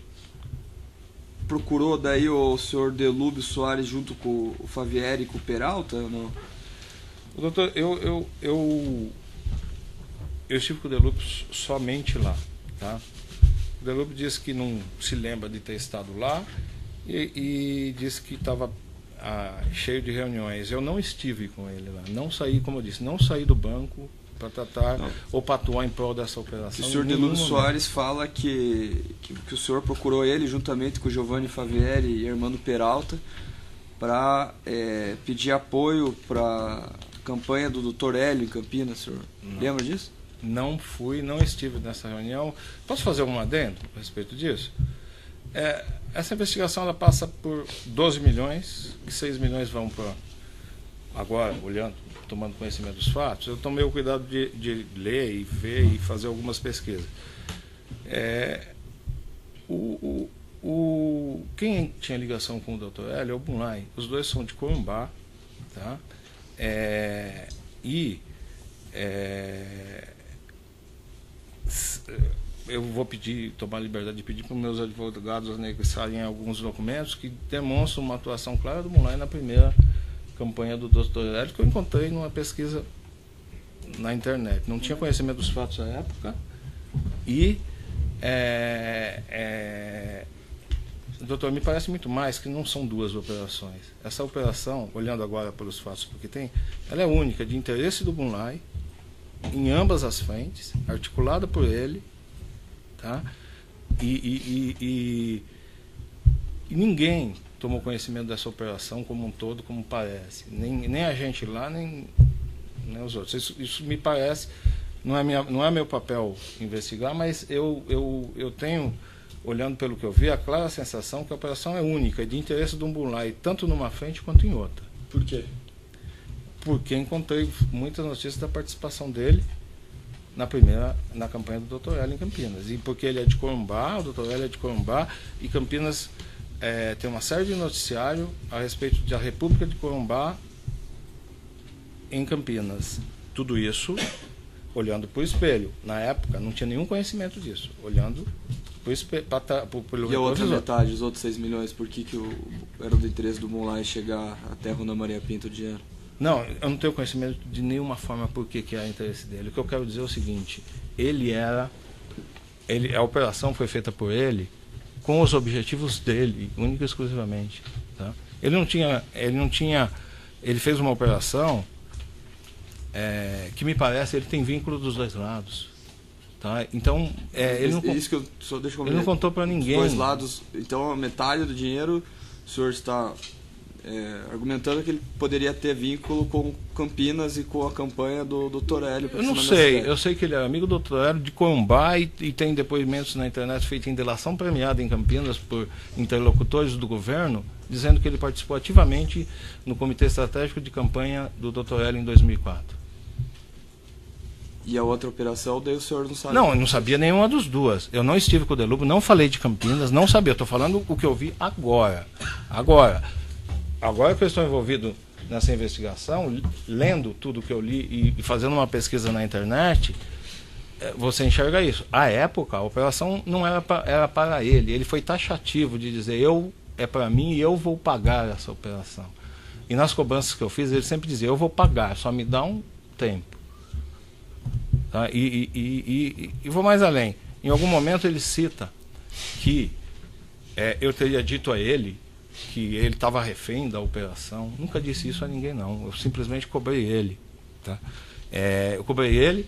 procurou daí o senhor Delúbio Soares junto com o Favieri e com o Peralta ou não? Doutor, eu estive com o Delúbio somente lá, tá? O Delúbio disse que não se lembra de ter estado lá e disse que estava cheio de reuniões. Eu não estive com ele lá, não saí, como eu disse, não saí do banco para tratar ou para atuar em prol dessa operação. O senhor Delúbio Soares fala que o senhor procurou ele juntamente com o Giovanni Favieri e Armando Peralta para pedir apoio para a campanha do Dr. Hélio em Campinas, senhor. Lembra disso? Não fui, não estive nessa reunião. Posso fazer algum adendo a respeito disso? Essa investigação ela passa por 12 milhões, que 6 milhões vão para... Agora, olhando, tomando conhecimento dos fatos, eu tomei o cuidado de ler e ver e fazer algumas pesquisas. Quem tinha ligação com o Dr. Hélio é o Bonlai. Os dois são de Corumbá, tá? Eu vou tomar a liberdade de pedir para os meus advogados anexarem alguns documentos que demonstram uma atuação clara do Bonlai na primeira campanha do Dr. Hélio, que eu encontrei numa pesquisa na internet. Não tinha conhecimento dos fatos à época e doutor, me parece muito mais que não são duas operações. Essa operação, olhando agora pelos fatos que tem, ela é única, de interesse do Bonlai, em ambas as frentes, articulada por ele, tá? E ninguém tomou conhecimento dessa operação como um todo, como parece. Nem a gente lá, nem os outros. Isso me parece, não é meu papel investigar, mas eu tenho, olhando pelo que eu vi, a clara sensação que a operação é única, de interesse do Bonlai, tanto numa frente quanto em outra. Por quê? Porque encontrei muitas notícias da participação dele na campanha do Dr. Hélio em Campinas. E porque ele é de Corumbá, o Dr. Hélio é de Corumbá, e Campinas tem uma série de noticiário a respeito da República de Corumbá em Campinas. Tudo isso olhando para o espelho. Na época não tinha nenhum conhecimento disso. Olhando para o espelho. E a outra metade, os outros 6 milhões, por que era do interesse do Bonlai chegar até a Rua Maria Pinto o dinheiro? Não, eu não tenho conhecimento de nenhuma forma por que era interesse dele. O que eu quero dizer é o seguinte: a operação foi feita por ele com os objetivos dele, única e exclusivamente. Tá? Ele fez uma operação que me parece ele tem vínculo dos dois lados. Tá? Então, ele não contou para ninguém. Dos dois lados, então a metade do dinheiro, o senhor está argumentando que ele poderia ter vínculo com Campinas e com a campanha do Dr. Hélio. Eu não sei, eu sei que ele é amigo do Dr. Hélio de Corumbá e tem depoimentos na internet feitos em delação premiada em Campinas por interlocutores do governo, dizendo que ele participou ativamente no Comitê Estratégico de Campanha do Dr. Hélio em 2004. E a outra operação, daí o senhor não sabe? Não, eu não sabia nenhuma das duas. Eu não estive com o Delúbio, não falei de Campinas, não sabia. Eu estou falando o que eu vi agora. Agora que eu estou envolvido nessa investigação, lendo tudo que eu li e fazendo uma pesquisa na internet, você enxerga isso. À época, a operação não era para ele. Ele foi taxativo de dizer, é para mim e eu vou pagar essa operação. E nas cobranças que eu fiz, ele sempre dizia, eu vou pagar, só me dá um tempo. Tá? E vou mais além. Em algum momento ele cita que eu teria dito a ele que ele estava refém da operação. Nunca disse isso a ninguém, não. Eu simplesmente cobrei ele. Tá? Eu cobrei ele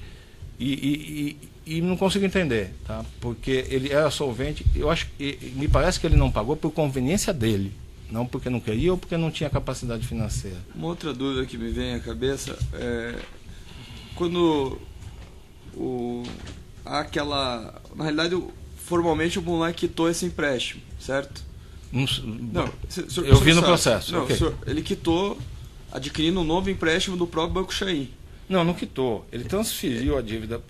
e não consigo entender, tá? Porque ele era solvente. Eu acho, me parece que ele não pagou por conveniência dele, não porque não queria ou porque não tinha capacidade financeira. Uma outra dúvida que me vem à cabeça é quando na realidade, formalmente o Bunlai quitou esse empréstimo, certo? Não, eu vi no processo. Não, okay. Ele quitou adquirindo um novo empréstimo do próprio Banco Chain. Não quitou. Ele transferiu a dívida.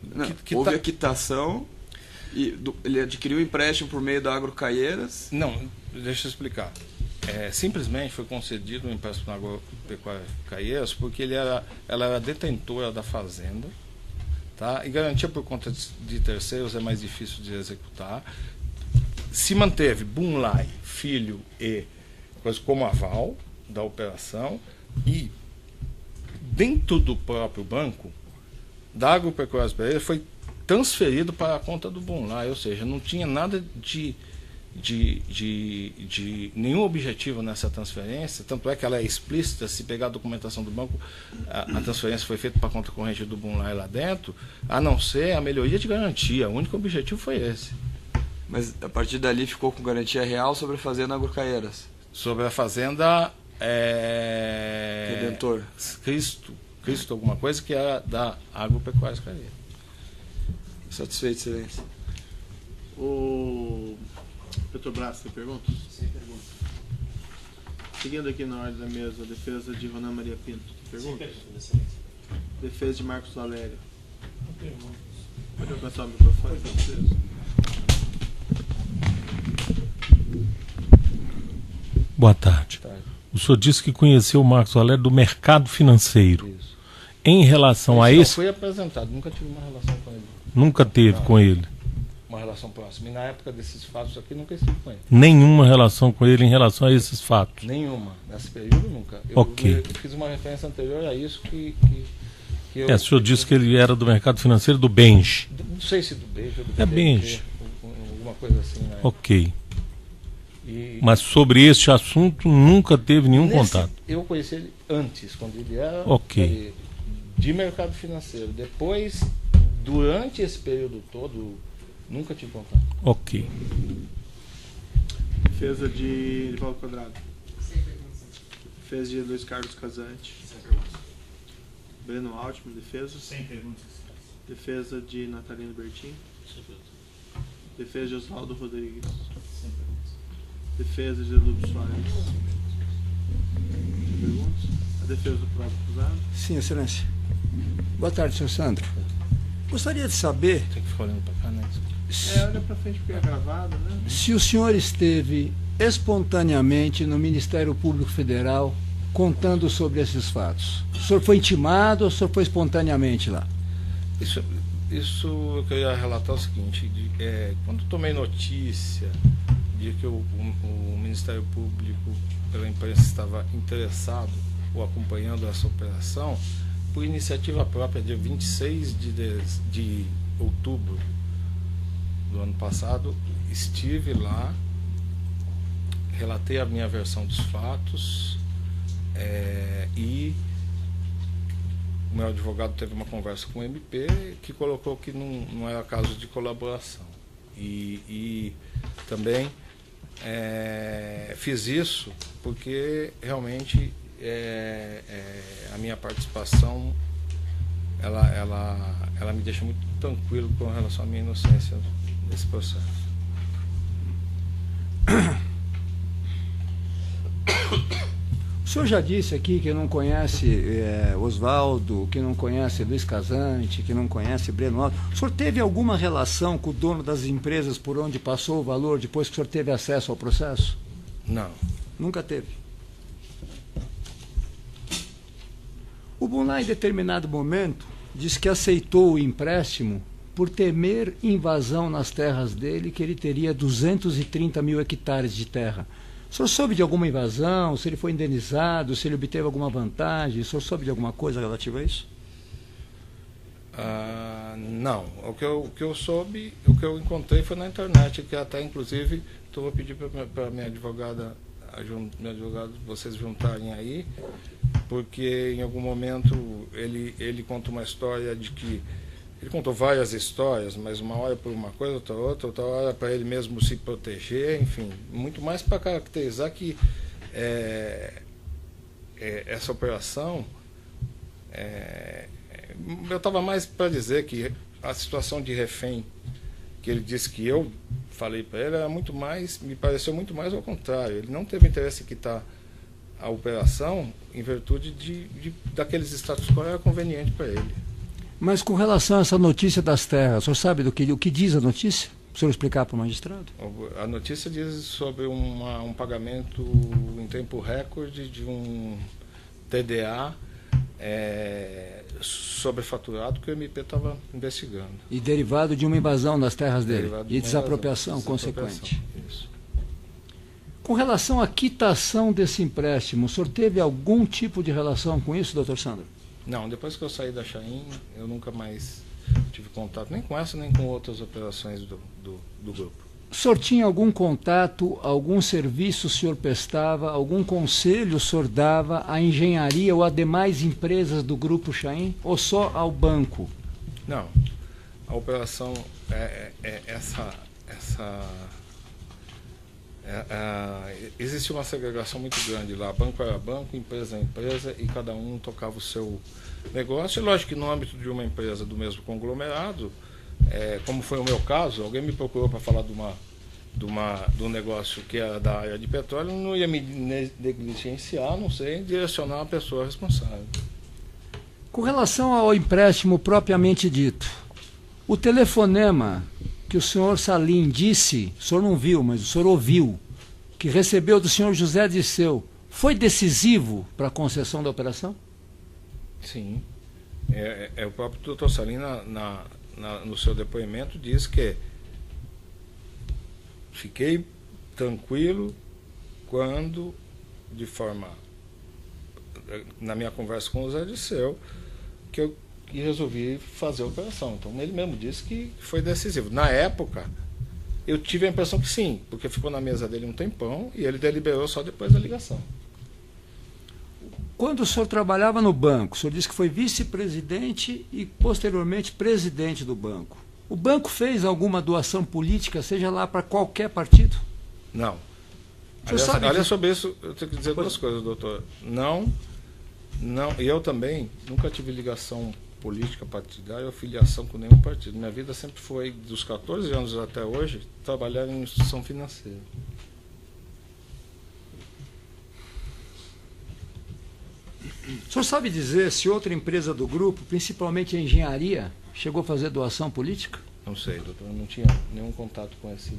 Houve a quitação e ele adquiriu o empréstimo por meio da Agrocaieiras. Não, deixa eu explicar. Simplesmente foi concedido um empréstimo na Agropecuária Caieiras porque ela era detentora da fazenda, tá? E garantia por conta de terceiros é mais difícil de executar. Se manteve Bunlai, filho e coisa como aval da operação e dentro do próprio banco da Agropecuária Pereira foi transferido para a conta do Bunlai, ou seja, não tinha nada de nenhum objetivo nessa transferência, tanto é que ela é explícita. Se pegar a documentação do banco, a transferência foi feita para a conta corrente do Bunlai lá dentro, a não ser a melhoria de garantia. O único objetivo foi esse. Mas a partir dali ficou com garantia real sobre a fazenda Agrocaieiras? Sobre a fazenda Redentor. Cristo alguma coisa, que era da Agropecuária Caieiras. Satisfeito, excelência. O Petrobras, tem perguntas? Sem pergunta. Seguindo aqui na ordem da mesa, a defesa de Ronan Maria Pinto. Tem Sem perguntas? pergunta, excelência. Defesa de Marcos Valério. Não perguntas. Pode alcançar o microfone, por favor. Boa tarde. O senhor disse que conheceu o Marcos Valério do mercado financeiro. Isso. Em relação a Não esse... foi apresentado, nunca tive uma relação com ele. Nunca teve com ele? Uma relação próxima. E na época desses fatos aqui, nunca estive com ele. Nenhuma relação com ele em relação a esses fatos? Nenhuma. Nesse período, nunca. Ok. Eu fiz uma referência anterior a isso que eu... O senhor disse que ele era do mercado financeiro do Benj. Não sei se do Benj ou do É BDT, Benj. alguma coisa assim, né? Ok. Mas sobre este assunto nunca teve nenhum contato? Eu conheci ele antes, quando ele era Ok. de mercado financeiro. Depois, durante esse período todo, nunca tive contato. Ok. Defesa de Edivaldo Quadrado. Sem perguntas. Defesa de Luiz Carlos Casante. Sem perguntas. Breno Altman, defesa. Sem perguntas. Defesa de Natalino Bertin. Sem perguntas. Defesa de Oswaldo Rodrigues. Sem perguntas. Defesa de Lúcio Soares. Tem perguntas? A defesa do próprio acusado. Sim, excelência. Boa tarde, senhor Sandro. Gostaria de saber Tem que ficar olhando para cá, né? Olha pra frente porque é gravado, né? se o senhor esteve espontaneamente no Ministério Público Federal contando sobre esses fatos. O senhor foi intimado ou o senhor foi espontaneamente lá? Isso eu queria relatar o seguinte, quando tomei notícia de que o Ministério Público, pela imprensa, estava interessado ou acompanhando essa operação, por iniciativa própria, dia 26 de outubro do ano passado, estive lá, relatei a minha versão dos fatos e o meu advogado teve uma conversa com o MP que colocou que não era caso de colaboração. E também fiz isso porque realmente a minha participação ela me deixa muito tranquilo com relação à minha inocência nesse processo. O senhor já disse aqui que não conhece Oswaldo, que não conhece Luiz Casante, que não conhece Breno Altman. O senhor teve alguma relação com o dono das empresas por onde passou o valor depois que o senhor teve acesso ao processo? Não. Nunca teve. O Bunlai, em determinado momento, disse que aceitou o empréstimo por temer invasão nas terras dele, que ele teria 230 mil hectares de terra. O O senhor soube de alguma invasão, se ele foi indenizado, se ele obteve alguma vantagem? O senhor soube de alguma coisa relativa a isso? Não. O que eu soube, o que eu encontrei foi na internet, que até inclusive vou pedir para minha advogada, vocês juntarem aí, porque em algum momento ele conta uma história de que ele contou várias histórias, mas uma hora por uma coisa, outra hora para ele mesmo se proteger, enfim, muito mais para caracterizar que essa operação, eu estava mais para dizer que a situação de refém que ele disse que eu falei para ele era muito mais, me pareceu muito mais ao contrário. Ele não teve interesse em quitar a operação em virtude daqueles status quo era conveniente para ele. Mas com relação a essa notícia das terras, o senhor sabe o que diz a notícia? O senhor explicar para o magistrado? A notícia diz sobre um pagamento em tempo recorde de um TDA sobrefaturado que o MP estava investigando. E derivado de uma invasão nas terras dele Derivado e de desapropriação desapropriação consequente. Isso. Com relação à quitação desse empréstimo, o senhor teve algum tipo de relação com isso, doutor Sandro? Não, depois que eu saí da Chain, eu nunca mais tive contato, nem com essa, nem com outras operações do grupo. O senhor tinha algum contato, algum serviço o senhor prestava, algum conselho o senhor dava à engenharia ou a demais empresas do grupo Chain, ou só ao banco? Não, a operação existe uma segregação muito grande lá. Banco era banco, empresa era empresa, e cada um tocava o seu negócio. E lógico que no âmbito de uma empresa do mesmo conglomerado, como foi o meu caso, alguém me procurou para falar de um negócio que era da área de petróleo, não ia me negligenciar, não sei, direcionar a pessoa responsável. Com relação ao empréstimo propriamente dito, o telefonema que o senhor Salim disse, o senhor não viu, mas o senhor ouviu, que recebeu do senhor José Dirceu, foi decisivo para a concessão da operação? Sim. O próprio Dr. Salim, no seu depoimento, diz que fiquei tranquilo quando, na minha conversa com o José Dirceu, que eu resolvi fazer a operação. Então ele mesmo disse que foi decisivo. Na época, eu tive a impressão que sim, porque ficou na mesa dele um tempão e ele deliberou só depois da ligação. Quando o senhor trabalhava no banco, o senhor disse que foi vice-presidente e posteriormente presidente do banco. O banco fez alguma doação política, seja lá para qualquer partido? Não. Aliás, sobre isso, eu tenho que dizer duas coisas, doutor. Não, e eu também nunca tive ligação política partidária ou filiação com nenhum partido. Minha vida sempre foi, dos 14 anos até hoje, trabalhar em instituição financeira. O senhor sabe dizer se outra empresa do grupo, principalmente a engenharia, chegou a fazer doação política? Não sei, doutor, eu não tinha nenhum contato com esse.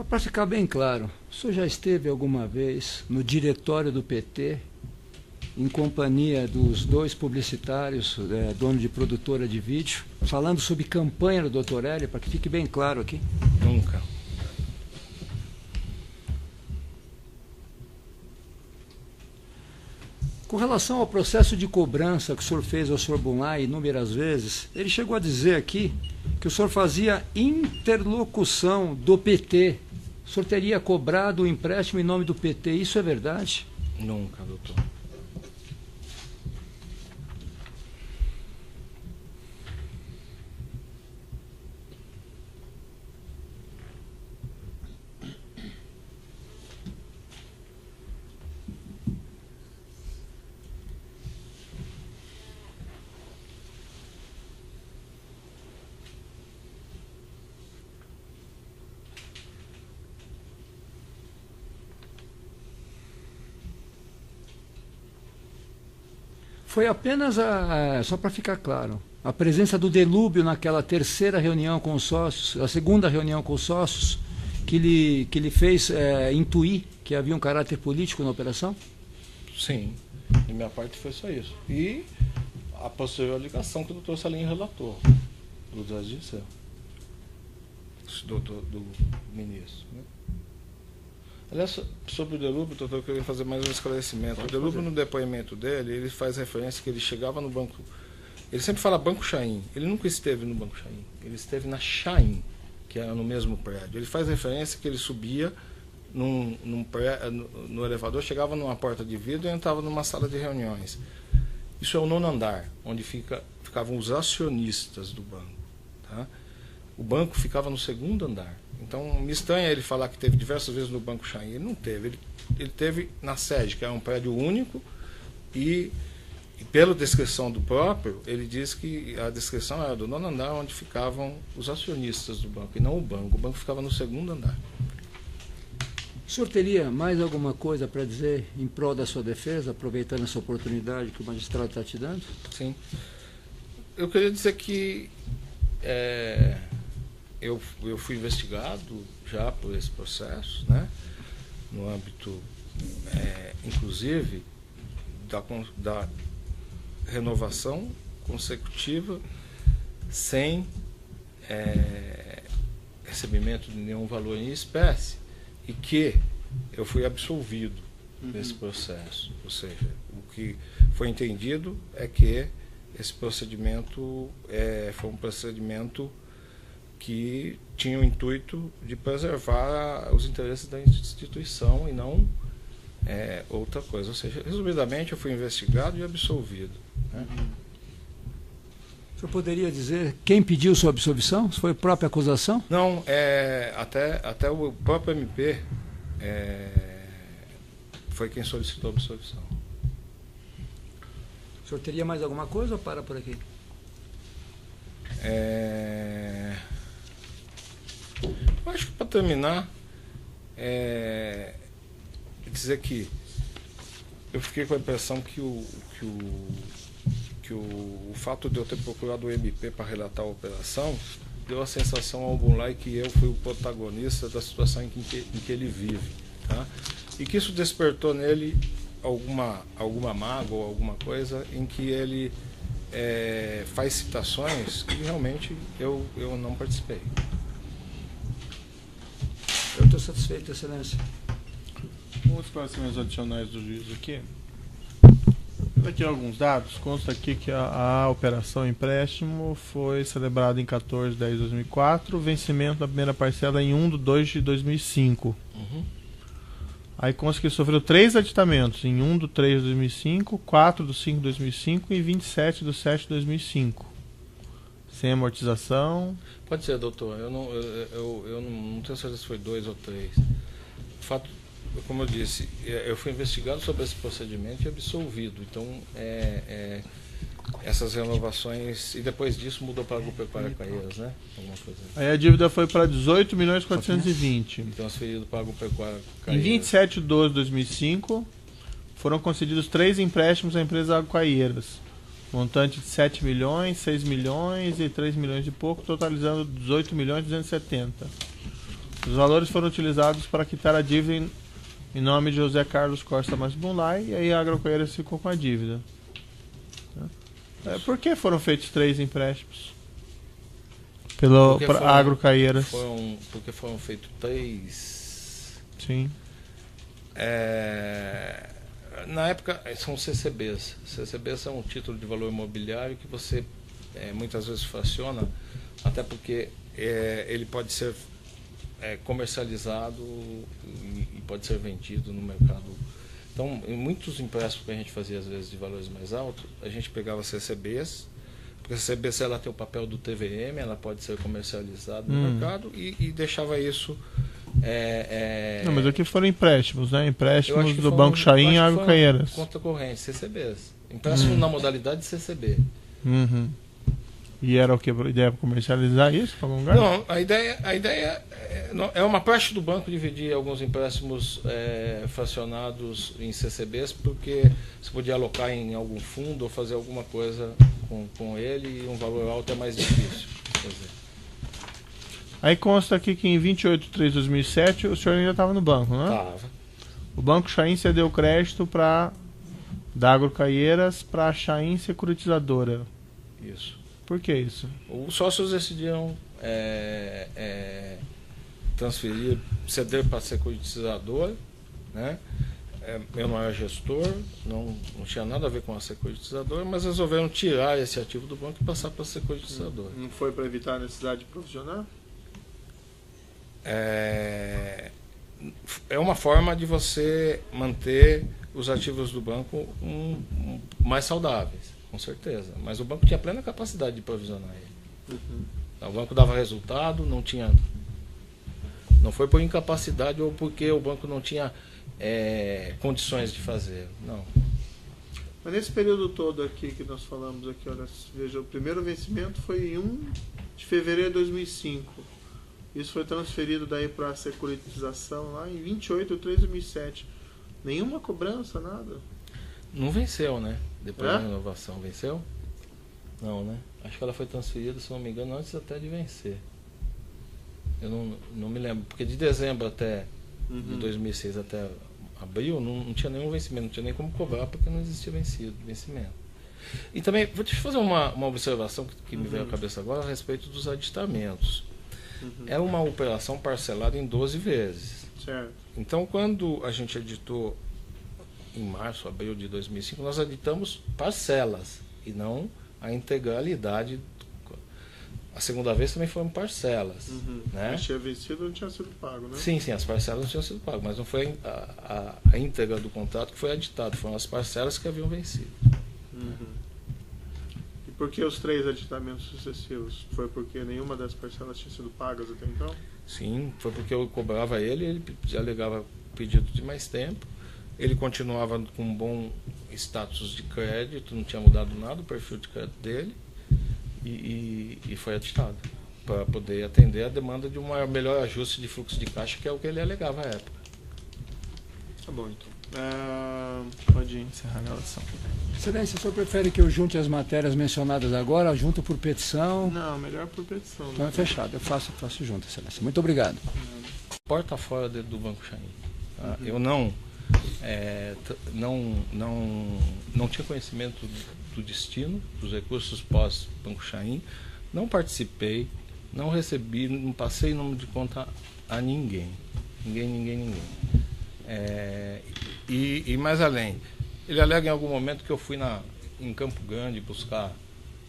Para ficar bem claro, o senhor já esteve alguma vez no diretório do PT, em companhia dos dois publicitários, dono de produtora de vídeo, falando sobre campanha do Dr. Hélio, para que fique bem claro aqui? Nunca. Com relação ao processo de cobrança que o senhor fez ao senhor Bunlai inúmeras vezes, ele chegou a dizer aqui que o senhor fazia interlocução do PT. O senhor teria cobrado o empréstimo em nome do PT. Isso é verdade? Nunca, doutor. Foi apenas, só para ficar claro, a presença do Delúbio naquela terceira reunião com os sócios, a segunda reunião com os sócios, que lhe fez intuir que havia um caráter político na operação? Sim. De minha parte foi só isso. E a posterior ligação que o doutor Salim relatou, do Dragicel, do ministro. Né? Aliás, sobre o Delúbio, doutor, eu queria fazer mais um esclarecimento. O Delúbio, no depoimento dele, ele faz referência que ele chegava no banco. Ele sempre fala Banco Chaim. Ele nunca esteve no Banco Chaim. Ele esteve na Chaim, que era no mesmo prédio. Ele faz referência que ele subia no elevador, chegava numa porta de vidro e entrava numa sala de reuniões. Isso é o 9º andar, onde ficavam os acionistas do banco. Tá? O banco ficava no 2º andar. Então, me estranha ele falar que teve diversas vezes no Banco Chaim. Ele não teve. Ele teve na sede, que era um prédio único, e pela descrição do próprio, ele diz que a descrição era do 9º andar, onde ficavam os acionistas do banco, e não o banco. O banco ficava no 2º andar. O senhor teria mais alguma coisa para dizer em prol da sua defesa, aproveitando essa oportunidade que o magistrado está te dando? Sim. Eu queria dizer que eu fui investigado já por esse processo, né? No âmbito, inclusive, da renovação consecutiva sem recebimento de nenhum valor em espécie, e que eu fui absolvido desse processo. Ou seja, o que foi entendido é que esse procedimento foi um procedimento que tinha o intuito de preservar os interesses da instituição e não outra coisa. Ou seja, resumidamente, eu fui investigado e absolvido. Né? O senhor poderia dizer quem pediu sua absolvição? Foi a própria acusação? Não, até o próprio MP foi quem solicitou a absolvição. O senhor teria mais alguma coisa ou para por aqui? Eu acho que, para terminar, dizer que eu fiquei com a impressão que o fato de eu ter procurado o MP para relatar a operação deu a sensação ao Bunlai que eu fui o protagonista da situação em que ele vive. Tá? E que isso despertou nele alguma mágoa ou alguma coisa em que ele faz citações que realmente eu não participei. Eu estou satisfeito, Excelência. Os esclarecimentos adicionais do juiz aqui. Aqui alguns dados. Consta aqui que a operação empréstimo foi celebrada em 14/10/2004, vencimento da primeira parcela em 1/2/2005. Aí consta que sofreu 3 aditamentos, em 1/3/2005, 4/5/2005 e 27/7/2005. Sem amortização. Pode ser, doutor. Eu não tenho certeza se foi 2 ou 3. O fato, como eu disse, eu fui investigado sobre esse procedimento e absolvido. Então, essas renovações, e depois disso mudou para a Agropecuária Caieiras, né? Alguma coisa. Aí a dívida foi para 18.420. E transferido para a Agropecuária Em Caieiras. 27/12/2005, foram concedidos 3 empréstimos à empresa Agropecuárias, montante de 7 milhões, 6 milhões e 3 milhões e pouco, totalizando 18.270. Os valores foram utilizados para quitar a dívida em nome de José Carlos Costa Marques Bunlai, e aí a Agropecuárias ficou com a dívida. Por que foram feitos 3 empréstimos? Para Agropecuárias. Porque foram feitos 3. Sim. Na época, são CCBs. CCBs é um título de valor imobiliário que você muitas vezes fraciona, até porque ele pode ser comercializado e pode ser vendido no mercado. Então, em muitos empréstimos que a gente fazia, às vezes, de valores mais altos, a gente pegava CCBs, porque a CCBs ela tem o papel do TVM, ela pode ser comercializada no mercado, e deixava isso... Não, mas aqui foram empréstimos, né? Empréstimos do foram, Banco Chaim e Agropecuárias. Conta corrente, CCBs. Empréstimo na modalidade CCB. E era o que? A ideia para comercializar isso para algum lugar? Não, a ideia é uma parte do banco dividir alguns empréstimos fracionados em CCBs, porque você podia alocar em algum fundo ou fazer alguma coisa com ele, e um valor alto é mais difícil de fazer. Aí consta aqui que em 28/3/2007 o senhor ainda estava no banco, não é? Estava. O Banco Chaim cedeu crédito para Da Agrocaieiras para a Chain Securitizadora. Isso. Por que isso? Os sócios decidiram transferir, ceder para a securitizadora, né? Eu não era gestor, não tinha nada a ver com a securitizadora, mas resolveram tirar esse ativo do banco e passar para a securitizadora. Não foi para evitar a necessidade de provisionar? É uma forma de você manter os ativos do banco mais saudáveis, com certeza. Mas o banco tinha plena capacidade de provisionar ele. O banco dava resultado, não foi por incapacidade ou porque o banco não tinha condições de fazer, não. Mas nesse período todo aqui que nós falamos aqui, olha, veja, o primeiro vencimento foi em 1 de fevereiro de 2005. Isso foi transferido daí para a securitização lá em 28 de 3 de 2007. Nenhuma cobrança, nada? Não venceu, né? Depois da renovação, venceu? Não, né? Acho que ela foi transferida, se não me engano, antes até de vencer. Eu não me lembro, porque de dezembro até de 2006 até abril não tinha nenhum vencimento, não tinha nem como cobrar porque não existia vencimento. E também, vou te fazer uma observação que me veio à cabeça agora a respeito dos aditamentos. É uma operação parcelada em 12 vezes. Certo. Então, quando a gente editou em março, abril de 2005, nós editamos parcelas e não a integralidade. A segunda vez também foram parcelas. Né? Mas tinha vencido, não tinha sido pago, né? Sim, as parcelas não tinham sido pagas, mas não foi a íntegra do contrato que foi editado, foram as parcelas que haviam vencido. E por que os 3 aditamentos sucessivos? Foi porque nenhuma das parcelas tinha sido pagas até então? Sim, foi porque eu cobrava ele alegava pedido de mais tempo, ele continuava com um bom status de crédito, não tinha mudado nada o perfil de crédito dele, e foi aditado para poder atender a demanda de um melhor ajuste de fluxo de caixa, que é o que ele alegava à época. Tá bom, então. Pode encerrar a relação. Excelência, o senhor prefere que eu junte as matérias mencionadas agora, junto por petição? Não, melhor por petição. Então é fechado, eu faço junto, Excelência. Muito obrigado. Porta fora do Banco Chain. Tá? Eu não tinha conhecimento do destino dos recursos pós-Banco Chain, não participei, não recebi, não passei número de conta a ninguém. Ninguém. E mais além, ele alega em algum momento que eu fui em Campo Grande buscar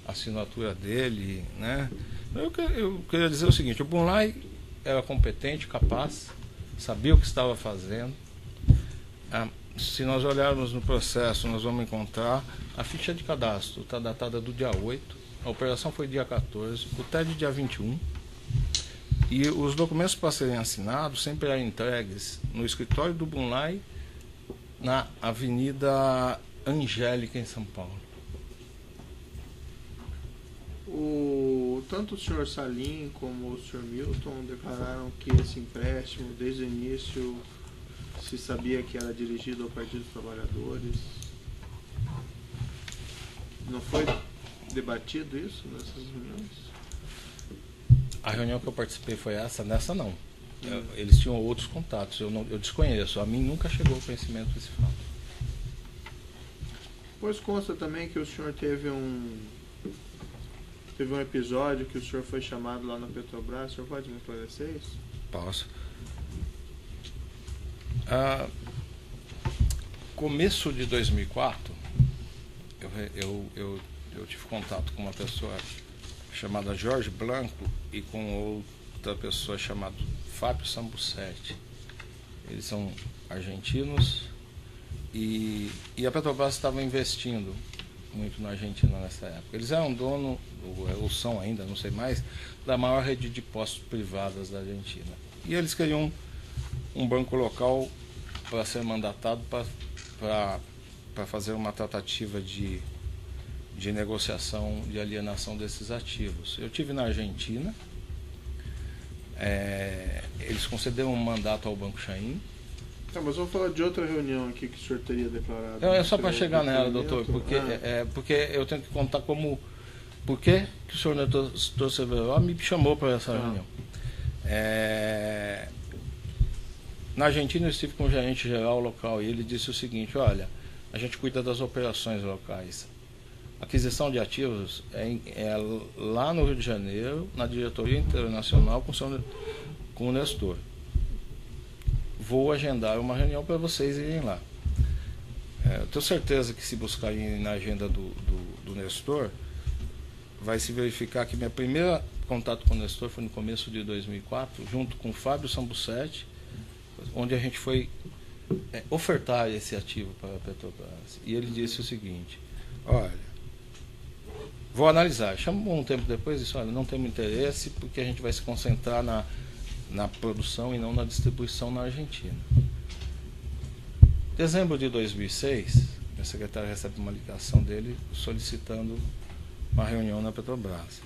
a assinatura dele, né? Eu queria dizer o seguinte: o Bunlai era competente, capaz, sabia o que estava fazendo. Se nós olharmos no processo, nós vamos encontrar a ficha de cadastro, está datada do dia 8, a operação foi dia 14, o TED dia 21, e os documentos para serem assinados sempre eram entregues no escritório do Bunlai, na Avenida Angélica, em São Paulo. Tanto o senhor Salim como o senhor Milton declararam que esse empréstimo, desde o início, se sabia que era dirigido ao Partido dos Trabalhadores. Não foi debatido isso nessas reuniões? A reunião que eu participei foi essa, nessa não. Eles tinham outros contatos, eu desconheço, a mim nunca chegou ao conhecimento desse fato. Pois consta também que o senhor teve um episódio que o senhor foi chamado lá na Petrobras. O senhor pode me esclarecer isso? Posso. Começo de 2004, eu tive contato com uma pessoa chamada Jorge Blanco e com outra pessoa chamada Fábio Sambucetti. Eles são argentinos e a Petrobras estava investindo muito na Argentina nessa época. Eles eram dono, ou são ainda, não sei mais, da maior rede de postos privadas da Argentina. E eles queriam um banco local para ser mandatado para fazer uma tratativa de negociação de alienação desses ativos. Eu tive na Argentina, eles concederam um mandato ao Banco Chain. Mas vamos falar de outra reunião aqui que o senhor teria declarado. Não, é só para chegar nela, doutor, porque eu tenho que contar por que o senhor Nestor Severo me chamou para essa reunião. Na Argentina eu estive com o gerente geral local e ele disse o seguinte: olha, a gente cuida das operações locais. Aquisição de ativos é lá no Rio de Janeiro, na diretoria internacional com o Nestor. Vou agendar uma reunião para vocês irem lá. Eu tenho certeza que se buscarem na agenda do Nestor, vai se verificar que meu primeiro contato com o Nestor foi no começo de 2004, junto com o Fábio Sambucetti, onde a gente foi ofertar esse ativo para a Petrobras. E ele disse o seguinte: olha, vou analisar. Chamou um tempo depois e disse: olha, não temos interesse porque a gente vai se concentrar na produção e não na distribuição na Argentina. Dezembro de 2006, meu secretário recebe uma ligação dele solicitando uma reunião na Petrobras.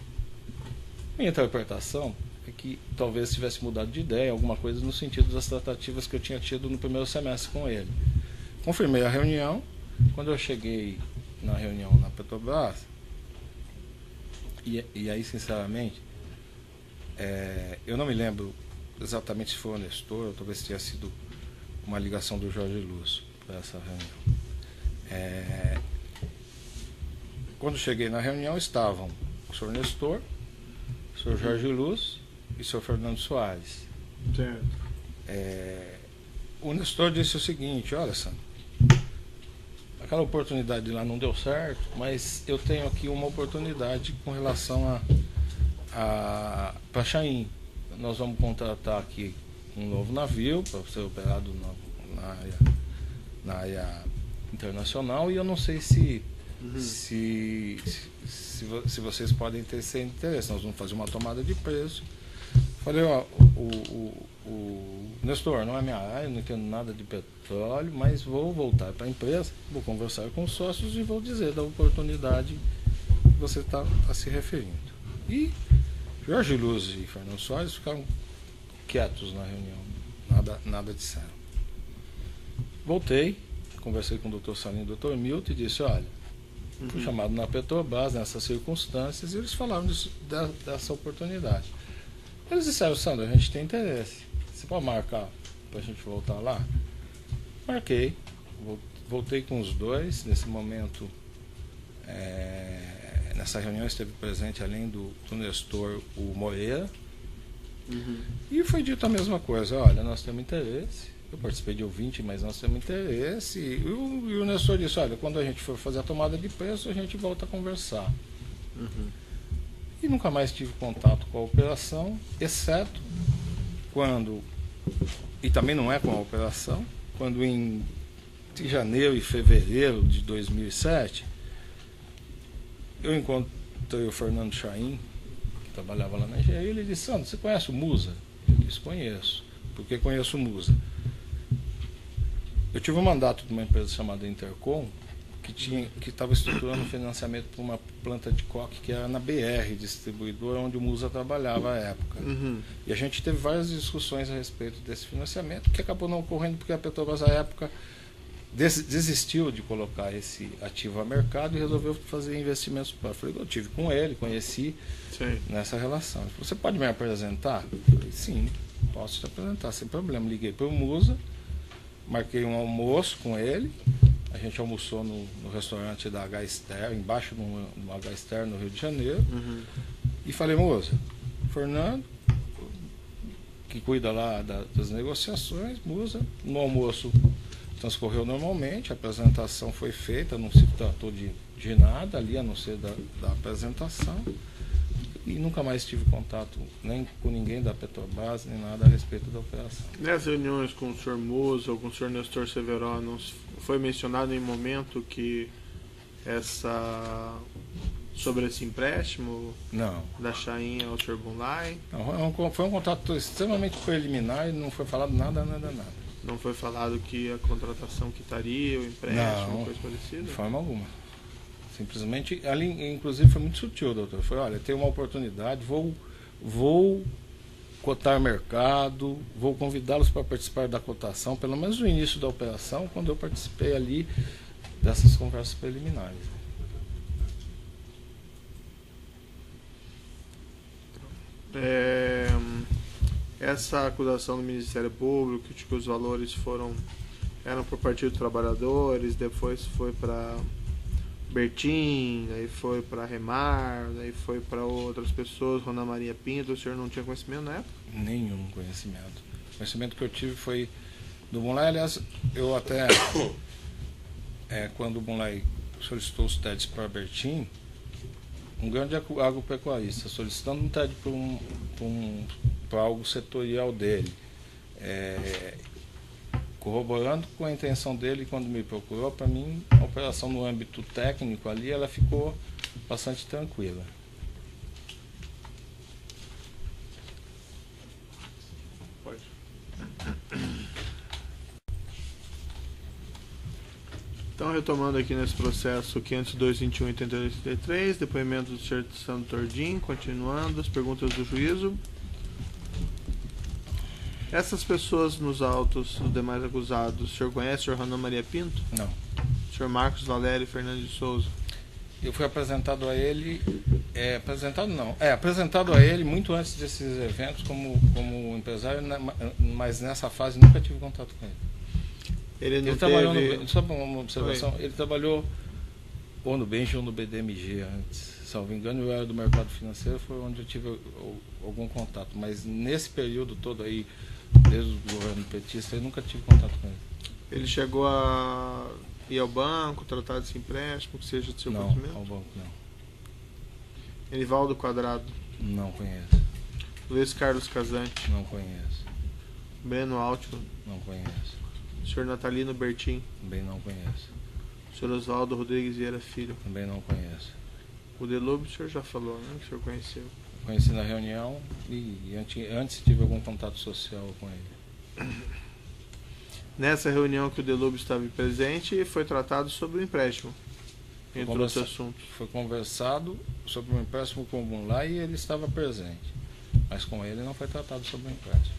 Minha interpretação é que talvez tivesse mudado de ideia, alguma coisa no sentido das tratativas que eu tinha tido no primeiro semestre com ele. Confirmei a reunião. Quando eu cheguei na reunião na Petrobras, e aí, sinceramente, eu não me lembro exatamente se foi o Nestor, ou talvez tenha sido uma ligação do Jorge Lúcio para essa reunião. Quando cheguei na reunião, estavam o senhor Nestor, o senhor Jorge Lúcio e o senhor Fernando Soares. Certo. O Nestor disse o seguinte: olha, Sandro, aquela oportunidade lá não deu certo, mas eu tenho aqui uma oportunidade com relação para Chaim. Nós vamos contratar aqui um novo navio para ser operado na área internacional, e eu não sei se vocês podem ter esse interesse. Nós vamos fazer uma tomada de preço. Falei: ó, o Nestor, não é minha área, não entendo nada de petróleo, mas vou voltar para a empresa, vou conversar com os sócios e vou dizer da oportunidade que você está se referindo. E Jorge Lúcio e Fernando Soares ficaram quietos na reunião, nada disseram. Voltei, conversei com o Dr. Salim e o Dr. Milton e disse: olha, fui chamado na Petrobras nessas circunstâncias, e eles falaram dessa oportunidade. Eles disseram: Sandro, a gente tem interesse, você pode marcar para a gente voltar lá? Marquei, voltei com os dois. Nesse momento, nessa reunião esteve presente, além do Nestor, o Moreira. E foi dito a mesma coisa: olha, nós temos interesse. Eu participei de ouvinte, mas nós temos interesse. E o Nestor disse: olha, quando a gente for fazer a tomada de preço, a gente volta a conversar. E nunca mais tive contato com a operação, exceto quando, e também não é com a operação, quando em janeiro e fevereiro de 2007, eu encontrei o Fernando Chaim, que trabalhava lá na engenharia, e ele disse: Sandro, você conhece o Musa? Eu disse: conheço. Por que conheço o Musa? Eu tive um mandato de uma empresa chamada Intercom, que estava estruturando financiamento para uma planta de coque que era na BR, distribuidora, onde o Musa trabalhava à época. E a gente teve várias discussões a respeito desse financiamento, que acabou não ocorrendo porque a Petrobras, à época, desistiu de colocar esse ativo a mercado e resolveu fazer investimentos para. Eu tive com ele, conheci. Sim. Nessa relação. Ele falou: você pode me apresentar? Eu falei: sim, posso te apresentar, sem problema. Liguei para o Musa, marquei um almoço com ele. A gente almoçou no restaurante da H-Ster, embaixo de uma H-Ster no Rio de Janeiro. E falei: Musa, Fernando, que cuida lá das negociações, Musa. No almoço transcorreu normalmente, a apresentação foi feita, não se tratou de nada ali, a não ser da apresentação. E nunca mais tive contato nem com ninguém da Petrobras, nem nada a respeito da operação. Nessas reuniões com o senhor Musa ou com o senhor Nestor Severo, não foi mencionado em momento que sobre esse empréstimo Não. da Chaim ao senhor Bunlai? Não, foi um contato extremamente preliminar e não foi falado nada. Não foi falado que a contratação quitaria, o empréstimo, coisa parecida? De forma alguma. Simplesmente, ali, inclusive, foi muito sutil, doutor. Foi: olha, tem uma oportunidade, vou cotar mercado, vou convidá-los para participar da cotação, pelo menos no início da operação, quando eu participei ali dessas conversas preliminares. Essa acusação do Ministério Público de que os valores foram eram por Partido dos Trabalhadores, depois foi para Bertin, aí foi para Remar, aí foi para outras pessoas, Rona Maria Pinto. O senhor não tinha conhecimento na época? Nenhum conhecimento. O conhecimento que eu tive foi do Bunlai. Aliás, eu até, quando o Bunlai solicitou os TEDs para Bertin, um grande agropecuarista solicitando um TED para algo setorial dele, corroborando com a intenção dele quando me procurou, para mim, a operação no âmbito técnico ali, ela ficou bastante tranquila. Pode. Então, retomando aqui nesse processo 502.21.82.33, depoimento do senhor Sandro Tordim, continuando as perguntas do juízo. Essas pessoas nos autos, os demais acusados, o senhor conhece o senhor Rona Maria Pinto? Não. O senhor Marcos Valério Fernandes de Souza? Eu fui apresentado a ele, apresentado a ele muito antes desses eventos como empresário, mas nessa fase nunca tive contato com ele. Ele trabalhou só uma observação, ele trabalhou ou no Benji ou no BDMG antes, salvo engano. Eu era do mercado financeiro, foi onde eu tive algum contato, mas nesse período todo aí, desde o governo petista, eu nunca tive contato com ele. Ele chegou a ir ao banco, tratar desse empréstimo, que seja do seu conhecimento? Não, ao banco não. Enivaldo Quadrado? Não conheço. Luiz Carlos Casante? Não conheço. Breno Altman? Não conheço. O senhor Natalino Bertin? Também não conheço. O senhor Oswaldo Rodrigues Vieira Filho? Também não conheço. O Delube o senhor já falou, né? Que o senhor conheceu. Conheci na reunião e antes tive algum contato social com ele. Nessa reunião que o Delube estava presente, foi tratado sobre o empréstimo, entre outros assuntos. Foi conversado sobre o empréstimo com o Bunlai e ele estava presente, mas com ele não foi tratado sobre o empréstimo.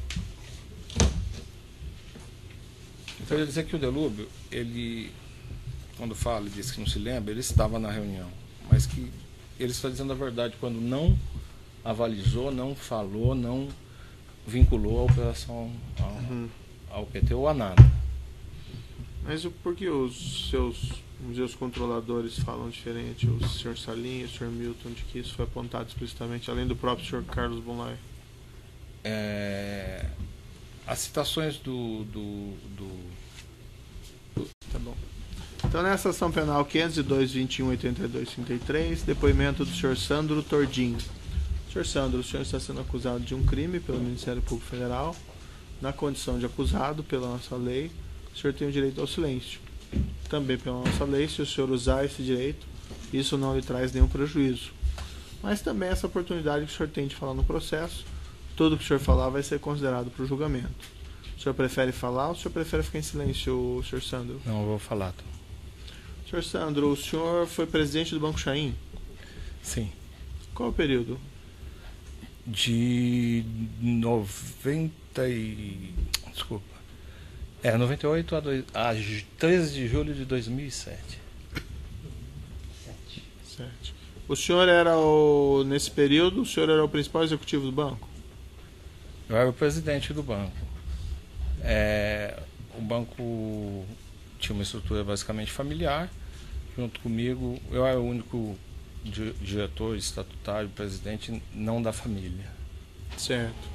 Então, eu ia dizer que o Delúbio, ele, quando fala e diz que não se lembra, ele estava na reunião, mas que ele está dizendo a verdade quando não avalizou, não falou, não vinculou a operação ao PT ou a nada. Mas por que os seus controladores falam diferente? O senhor Salim e o senhor Milton, de que isso foi apontado explicitamente, além do próprio senhor Carlos Bunlai? As citações Tá bom. Então, nessa ação penal 502.21.82.33, depoimento do senhor Sandro Tordim. Senhor Sandro, o senhor está sendo acusado de um crime pelo Ministério Público Federal. Na condição de acusado pela nossa lei, o senhor tem o direito ao silêncio. Também pela nossa lei, se o senhor usar esse direito, isso não lhe traz nenhum prejuízo. Mas também essa oportunidade que o senhor tem de falar no processo, tudo que o senhor falar vai ser considerado para o julgamento. O senhor prefere falar ou o senhor prefere ficar em silêncio, senhor Sandro? Não, eu vou falar. Senhor Sandro, o senhor foi presidente do Banco Chaim? Sim. Qual o período? De 98 a 13 de julho de 2007. 7. O senhor era nesse período, o senhor era o principal executivo do banco? Eu era o presidente do banco. O banco tinha uma estrutura basicamente familiar. Junto comigo, eu era o único diretor estatutário, presidente, não da família. Certo.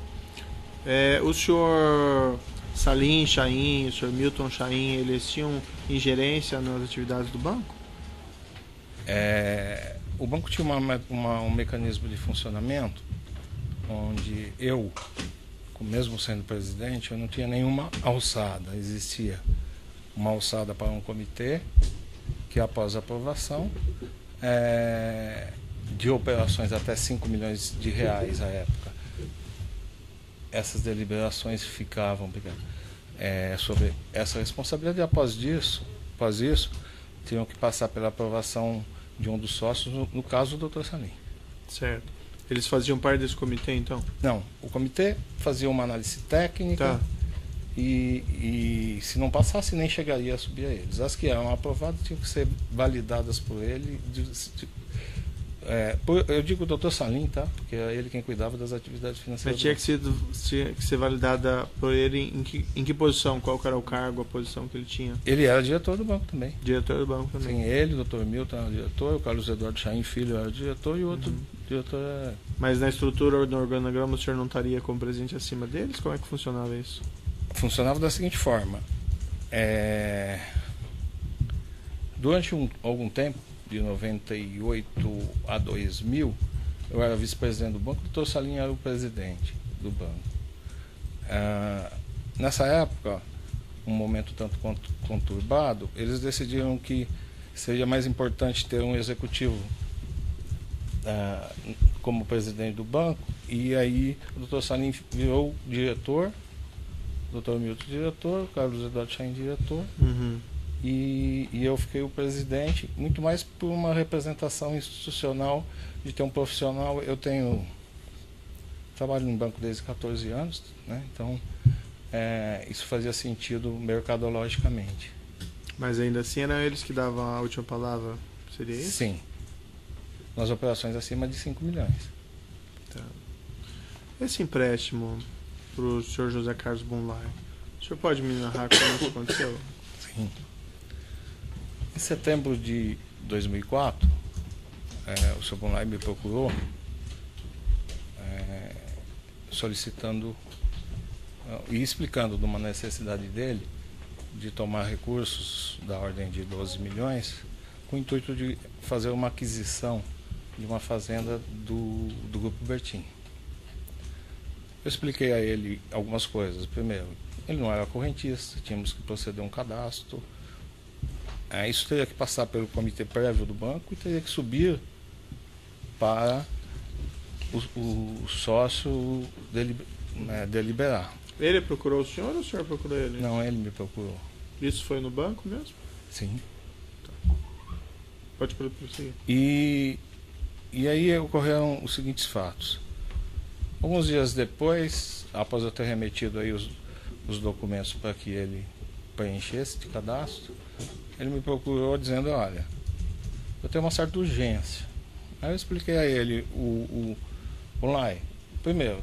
O senhor Salim Chaim, o senhor Milton Chaim, eles tinham ingerência nas atividades do banco? O banco tinha um mecanismo de funcionamento onde eu, mesmo sendo presidente, eu não tinha nenhuma alçada. Existia uma alçada para um comitê que, após a aprovação de operações até 5 milhões de reais à época, essas deliberações ficavam sobre essa responsabilidade. E após isso, tinham que passar pela aprovação de um dos sócios, no caso do Dr. Salim. Certo. Eles faziam parte desse comitê, então? Não, o comitê fazia uma análise técnica. Tá. E se não passasse, nem chegaria a subir a eles. As que eram aprovadas tinham que ser validadas por ele Eu digo o doutor Salim, tá? Porque é ele quem cuidava das atividades financeiras. Mas tinha que ser validada por ele em que posição? Qual que era o cargo, a posição que ele tinha? Ele era diretor do banco também. Diretor do banco também. Sim, ele, o doutor Milton era diretor, o Carlos Eduardo Chaim Filho era diretor e o outro diretor era... Mas na estrutura, no organograma, o senhor não estaria como presidente acima deles? Como é que funcionava isso? Funcionava da seguinte forma. Durante algum tempo, de 98 a 2000, eu era vice-presidente do banco, o doutor Salim era o presidente do banco. Nessa época, um momento tanto quanto conturbado, eles decidiram que seria mais importante ter um executivo como presidente do banco, e aí o doutor Salim virou diretor, o doutor Milton diretor, o Carlos Eduardo Chaim diretor, e eu fiquei o presidente, muito mais por uma representação institucional de ter um profissional. Eu trabalho no banco desde 14 anos, né? Então isso fazia sentido mercadologicamente. Mas ainda assim eram eles que davam a última palavra, seria isso? Sim, nas operações acima de 5 milhões. Tá. Esse empréstimo para o senhor José Carlos Bunlai, o senhor pode me narrar como isso aconteceu? Sim. Em setembro de 2004, o Sr. Bunlai me procurou solicitando e explicando de uma necessidade dele de tomar recursos da ordem de 12 milhões com o intuito de fazer uma aquisição de uma fazenda do Grupo Bertin. Eu expliquei a ele algumas coisas. Primeiro, ele não era correntista, tínhamos que proceder a um cadastro. Isso teria que passar pelo comitê prévio do banco e teria que subir para o sócio deliberar. Ele procurou o senhor ou o senhor procurou ele? Não, ele me procurou. Isso foi no banco mesmo? Sim. Pode prosseguir. E aí ocorreram os seguintes fatos. Alguns dias depois, após eu ter remetido aí os documentos para que ele preenchesse de cadastro, ele me procurou dizendo: olha, eu tenho uma certa urgência. Aí eu expliquei a ele Bunlai, primeiro,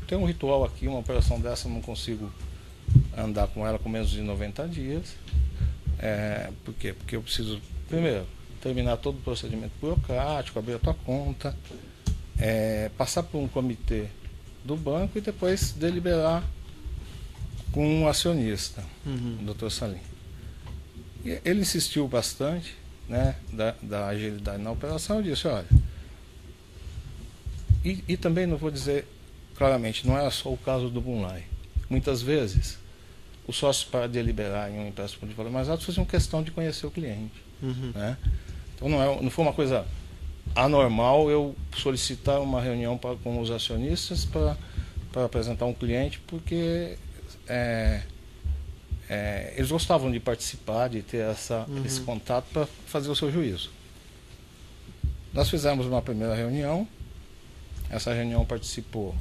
tem um ritual aqui, uma operação dessa eu não consigo andar com ela com menos de 90 dias. Por quê? Porque eu preciso, primeiro, terminar todo o procedimento burocrático, abrir a tua conta, passar por um comitê do banco e depois deliberar com um acionista, o Dr. Salim. E ele insistiu bastante, né, da agilidade na operação. Eu disse: olha, e também não vou dizer claramente, não era só o caso do Bunlai. Muitas vezes, os sócios, para deliberar em um empréstimo de valor mais alto, faziam questão de conhecer o cliente. Né? Então não foi uma coisa anormal eu solicitar uma reunião com os acionistas para apresentar um cliente, porque eles gostavam de participar, de ter esse contato para fazer o seu juízo. Nós fizemos uma primeira reunião. Essa reunião participou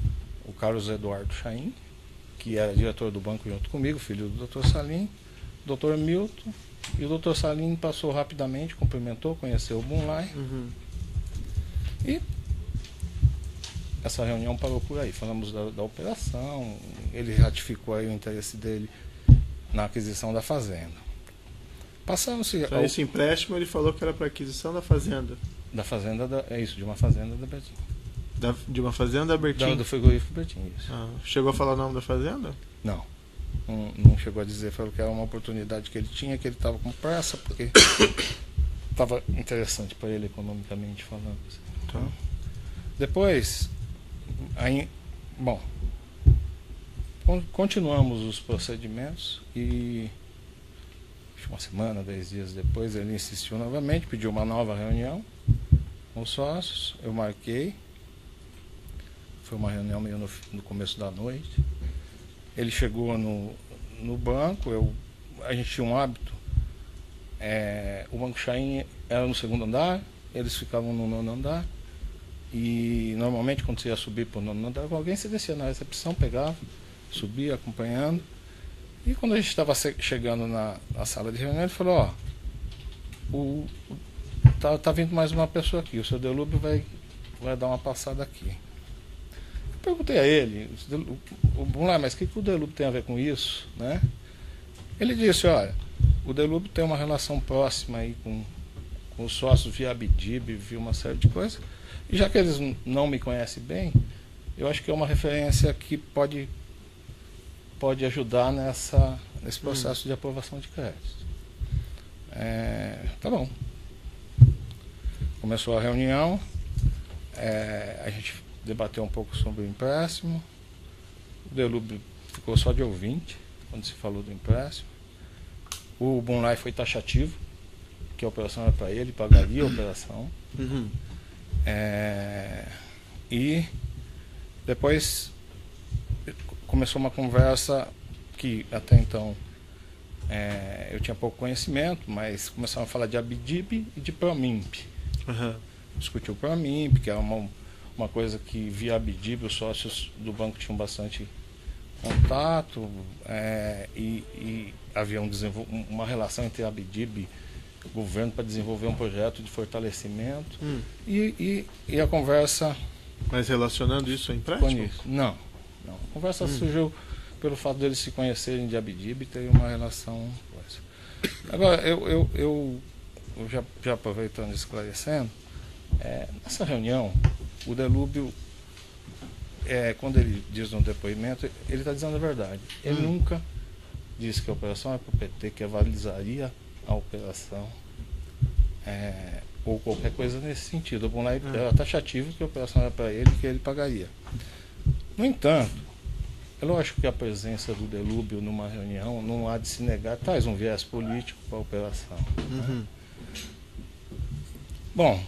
o Carlos Eduardo Chaim, que era diretor do banco junto comigo, filho do Dr. Salim, o Dr. Milton, e o Dr. Salim passou rapidamente, cumprimentou, conheceu o Bunlai. E essa reunião parou por aí. Falamos da operação, ele ratificou aí o interesse dele na aquisição da fazenda. Passaram-se... Então, esse empréstimo ele falou que era para aquisição da fazenda. Da fazenda, de uma fazenda da Bertin. De uma fazenda da Bertin? Do frigorífico Bertin, isso. Chegou a falar o nome da fazenda? Não. Não chegou a dizer, falou que era uma oportunidade que ele tinha, que ele estava com pressa, porque estava interessante para ele economicamente falando. Assim. Então, depois, continuamos os procedimentos e uma semana, 10 dias depois, ele insistiu novamente, pediu uma nova reunião com os sócios, eu marquei. Foi uma reunião meio no começo da noite. Ele chegou no banco, a gente tinha um hábito. O Banco Chaim era no segundo andar, eles ficavam no nono andar. E normalmente quando você ia subir para o nono andar, alguém se descia na recepção, pegava, subia acompanhando. E quando a gente estava chegando na sala de reunião, ele falou: tá vindo mais uma pessoa aqui, o seu Delúbio vai dar uma passada aqui. Eu perguntei a ele, vamos lá, mas o que o Delúbio tem a ver com isso, né? Ele disse, olha, o Delúbio tem uma relação próxima aí com os sócios via Abdib, via uma série de coisas, e já que eles não me conhecem bem, eu acho que é uma referência que pode ajudar nesse processo de aprovação de crédito. Tá bom. Começou a reunião, a gente debateu um pouco sobre o empréstimo, o Delúbio ficou só de ouvinte quando se falou do empréstimo, o Bunlai foi taxativo, que a operação era para ele, pagaria a operação. Uhum. E depois começou uma conversa que até então eu tinha pouco conhecimento, mas começaram a falar de Abdib e de Promimp. Uhum. Discutiu o Promimp, que é uma coisa que via Abdib os sócios do banco tinham bastante contato, e havia uma relação entre a Abdib e o governo para desenvolver um projeto de fortalecimento. E a conversa... Mas relacionando isso ao com empréstimo? isso. Não. A conversa surgiu pelo fato deles se conhecerem de Abdib e ter uma relação com isso. Agora, eu já aproveitando e esclarecendo, nessa reunião, o Delúbio, quando ele diz no depoimento, ele está dizendo a verdade. Ele nunca disse que a operação é para o PT, que avalizaria a operação, ou qualquer coisa nesse sentido. O Bunlai era taxativo que a operação era para ele, que ele pagaria. No entanto, é lógico que a presença do Delúbio numa reunião não há de se negar, traz um viés político para a operação. Né? Bom,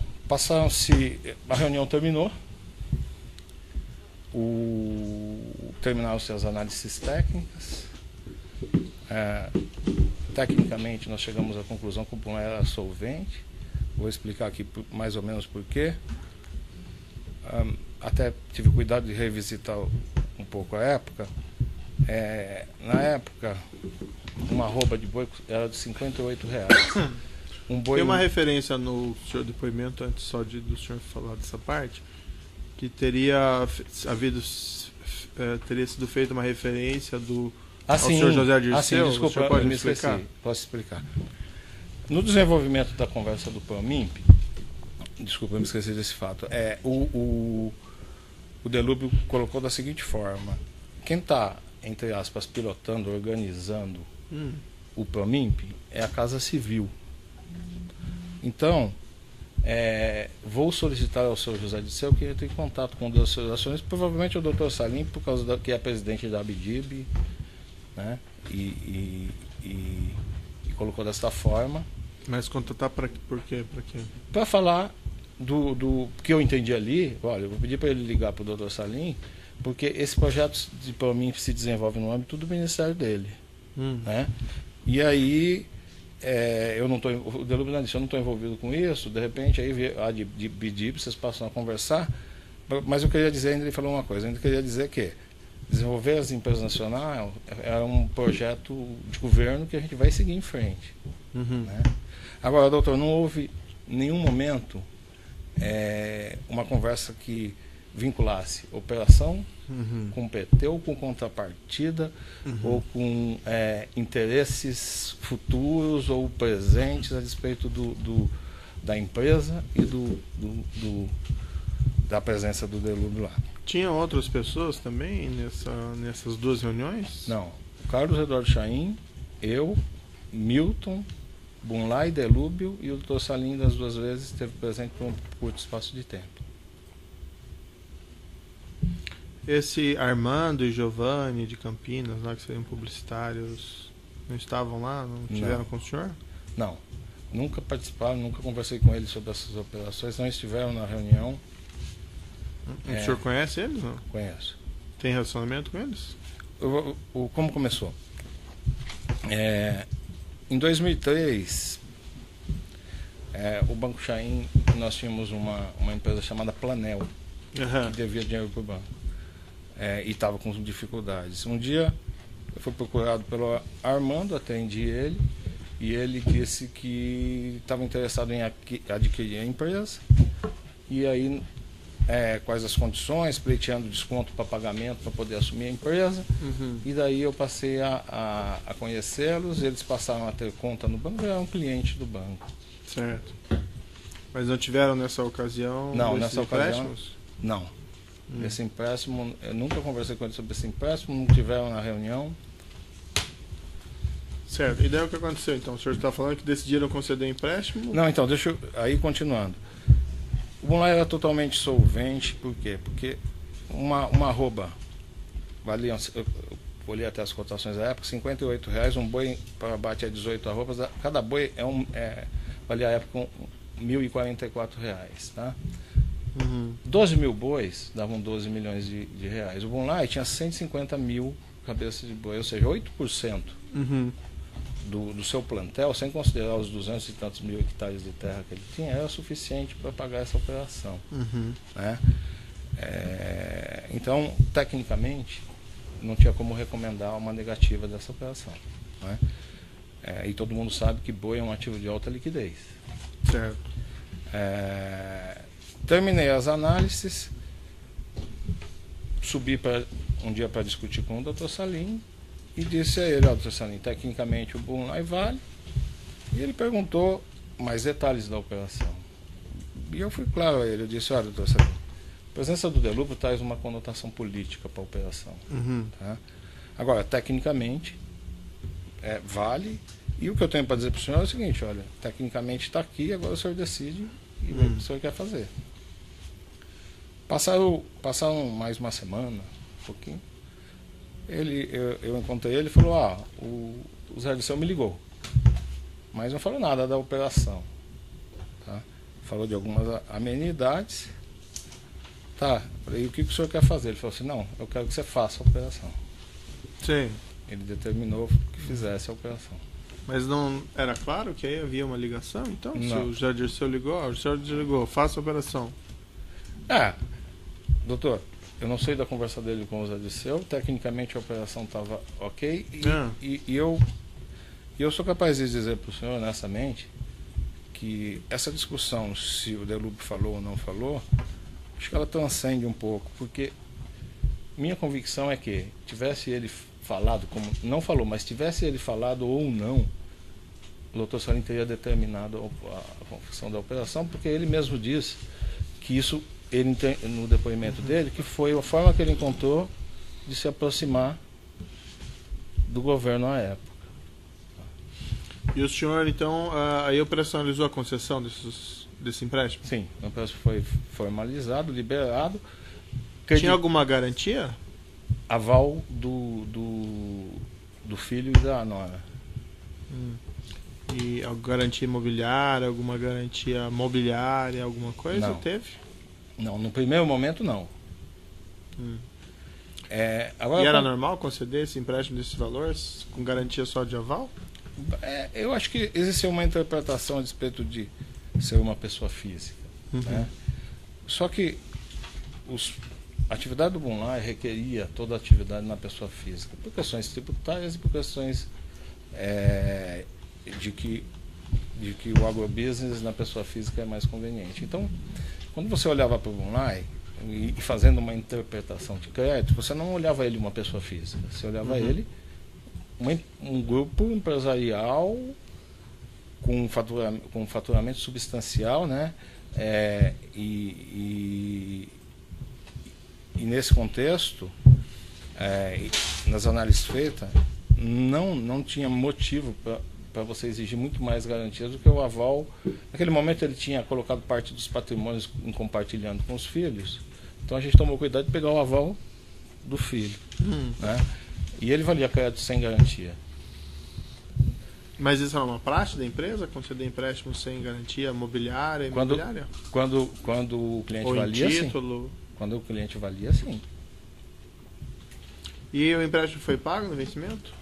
a reunião terminou, terminaram-se as análises técnicas. Tecnicamente, nós chegamos à conclusão que o Bunlai era solvente. Vou explicar aqui mais ou menos por quê. Até tive cuidado de revisitar um pouco a época. Na época, uma arroba de boi era de R$58. Tem uma referência no seu depoimento, antes só do senhor falar dessa parte, que teria sido feita uma referência ao senhor José Dirceu. Desculpa, o senhor pode me explicar? esqueci. Posso explicar. No desenvolvimento da conversa do Promimp, desculpa, eu me esqueci desse fato, o Delúbio colocou da seguinte forma: quem está, entre aspas, pilotando, organizando o Promimp é a Casa Civil. Então, vou solicitar ao senhor José Dirceu que entre em contato com os seus acionistas, provavelmente o Dr. Salim, por causa que é presidente da Abdib, né? E colocou desta forma. Mas contatar por quê? Para falar do que eu entendi ali. Olha, eu vou pedir para ele ligar para o Dr. Salim, porque esse projeto de Promimp se desenvolve no âmbito do ministério dele. Né? E aí, o Delúbio disse, eu não estou envolvido com isso, de repente aí de pedir, vocês passam a conversar, mas eu queria dizer, ainda ele falou uma coisa, que desenvolver as empresas nacionais é um projeto de governo que a gente vai seguir em frente. Né? Agora, doutor, não houve em nenhum momento uma conversa que vinculasse operação com PT ou com contrapartida ou com interesses futuros ou presentes a respeito da empresa e da presença do Delúbio lá. Tinha outras pessoas também nessas duas reuniões? Não. Carlos Eduardo Chaim, eu, Milton, Bunlai, Delúbio e o Dr. Salim das duas vezes esteve presente por um curto espaço de tempo. Esse Armando e Giovanni de Campinas, lá que seriam publicitários, não estavam lá? Não estiveram com o senhor? Não. Nunca participaram, nunca conversei com eles sobre essas operações, não estiveram na reunião. O senhor conhece eles? Não? Conheço. Tem relacionamento com eles? Como começou? Em 2003, o Banco Chaim, nós tínhamos uma empresa chamada Planel, que devia dinheiro para o banco. E estava com dificuldades. Um dia eu fui procurado pelo Armando, atendi ele, e ele disse que estava interessado em adquirir a empresa, e aí quais as condições, pleiteando desconto para pagamento para poder assumir a empresa. E daí eu passei a conhecê-los, eles passaram a ter conta no banco, eu era um cliente do banco. Certo. Mas não tiveram nessa ocasião Não, esses nessa ocasião empréstimos? não. Esse empréstimo, eu nunca conversei com eles sobre esse empréstimo, não tiveram na reunião. Certo. E daí o que aconteceu então? O senhor está falando que decidiram conceder empréstimo? Não, então, deixa eu. Aí continuando. O Bunlai era totalmente solvente, por quê? Porque uma arroba valia, eu olhei até as cotações da época, R$58, um boi para abate a 18 arrobas, cada boi valia à época R$1.044, tá? 12 mil bois davam 12 milhões de reais. O Bunlai tinha 150 mil cabeças de boi, ou seja, 8%. Do seu plantel, sem considerar os 200 e tantos mil hectares de terra que ele tinha, era suficiente para pagar essa operação. Né? Então, tecnicamente, não tinha como recomendar uma negativa dessa operação. Né? E todo mundo sabe que boi é um ativo de alta liquidez. Certo. Terminei as análises, subi um dia para discutir com o Dr. Salim, e disse a ele: Dr. Salim, tecnicamente o Bunlai vale. E ele perguntou mais detalhes da operação. E eu fui claro a ele, eu disse: olha, Dr. Salim, a presença do Delupo traz uma conotação política para a operação. Tá? Agora, tecnicamente, vale. E o que eu tenho para dizer para o senhor é o seguinte: olha, tecnicamente está aqui, agora o senhor decide e vê o que o senhor quer fazer. Passaram mais uma semana, um pouquinho. Eu encontrei ele e falou: o Zé Dirceu me ligou, mas não falou nada da operação, tá? Falou de algumas amenidades, tá? Falei: e o que o senhor quer fazer? Ele falou assim: não, eu quero que você faça a operação. Sim. Ele determinou que fizesse a operação. Mas não era claro que aí havia uma ligação? Então, Não. se o Zé Dirceu ligou, o senhor desligou, faça a operação. Doutor, eu não sei da conversa dele com o Zé Dirceu, tecnicamente a operação estava ok, e eu sou capaz de dizer para o senhor honestamente que essa discussão, se o Delupo falou ou não falou, acho que ela transcende um pouco, porque minha convicção é que tivesse ele falado, como não falou, mas tivesse ele falado ou não, o Dr. Salim teria determinado a confecção da operação, porque ele mesmo diz que isso, ele no depoimento dele, que foi a forma que ele encontrou de se aproximar do governo à época. E o senhor, então, aí operacionalizou a concessão desse empréstimo? Sim, o empréstimo foi formalizado, liberado. Tinha alguma garantia? Aval do filho e da nora. E alguma garantia imobiliária, alguma garantia mobiliária, alguma coisa? Não. Teve? Não, no primeiro momento não. Agora, E era normal conceder esse empréstimo desses valores com garantia só de aval? Eu acho que existe uma interpretação a respeito de ser uma pessoa física. Né? Só que a atividade do Bunlai requeria toda a atividade na pessoa física, por questões tributárias e por questões de que o agrobusiness na pessoa física é mais conveniente. Então, quando você olhava para o Bunlai e fazendo uma interpretação de crédito, você não olhava ele uma pessoa física, você olhava ele um grupo empresarial com faturamento substancial, né? E nesse contexto, nas análises feitas, não tinha motivo para você exigir muito mais garantias do que o aval. Naquele momento ele tinha colocado parte dos patrimônios em compartilhando com os filhos, então a gente tomou cuidado de pegar o aval do filho, né? E ele valia crédito sem garantia. Mas isso é uma prática da empresa? Conceder empréstimo sem garantia mobiliária e imobiliária? Quando o cliente Ou valia, em título? sim. Quando o cliente valia, sim. E o empréstimo foi pago no vencimento?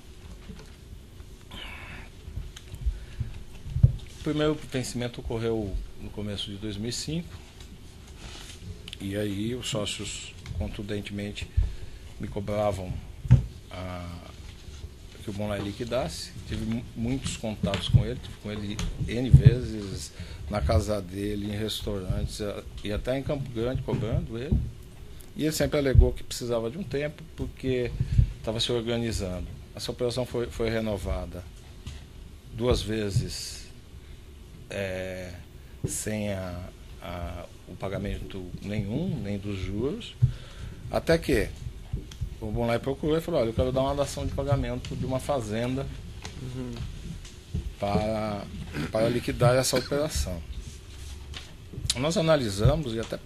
O primeiro vencimento ocorreu no começo de 2005. E aí os sócios contundentemente me cobravam que o Bunlai liquidasse. Tive muitos contatos com ele, tive com ele N vezes, na casa dele, em restaurantes, e até em Campo Grande, cobrando ele. E ele sempre alegou que precisava de um tempo, porque estava se organizando. Essa operação foi renovada 2 vezes, sem o pagamento nenhum, nem dos juros, até que o Bunlai procurou e falou: olha, eu quero dar uma dação de pagamento de uma fazenda para liquidar essa operação. Nós analisamos, e até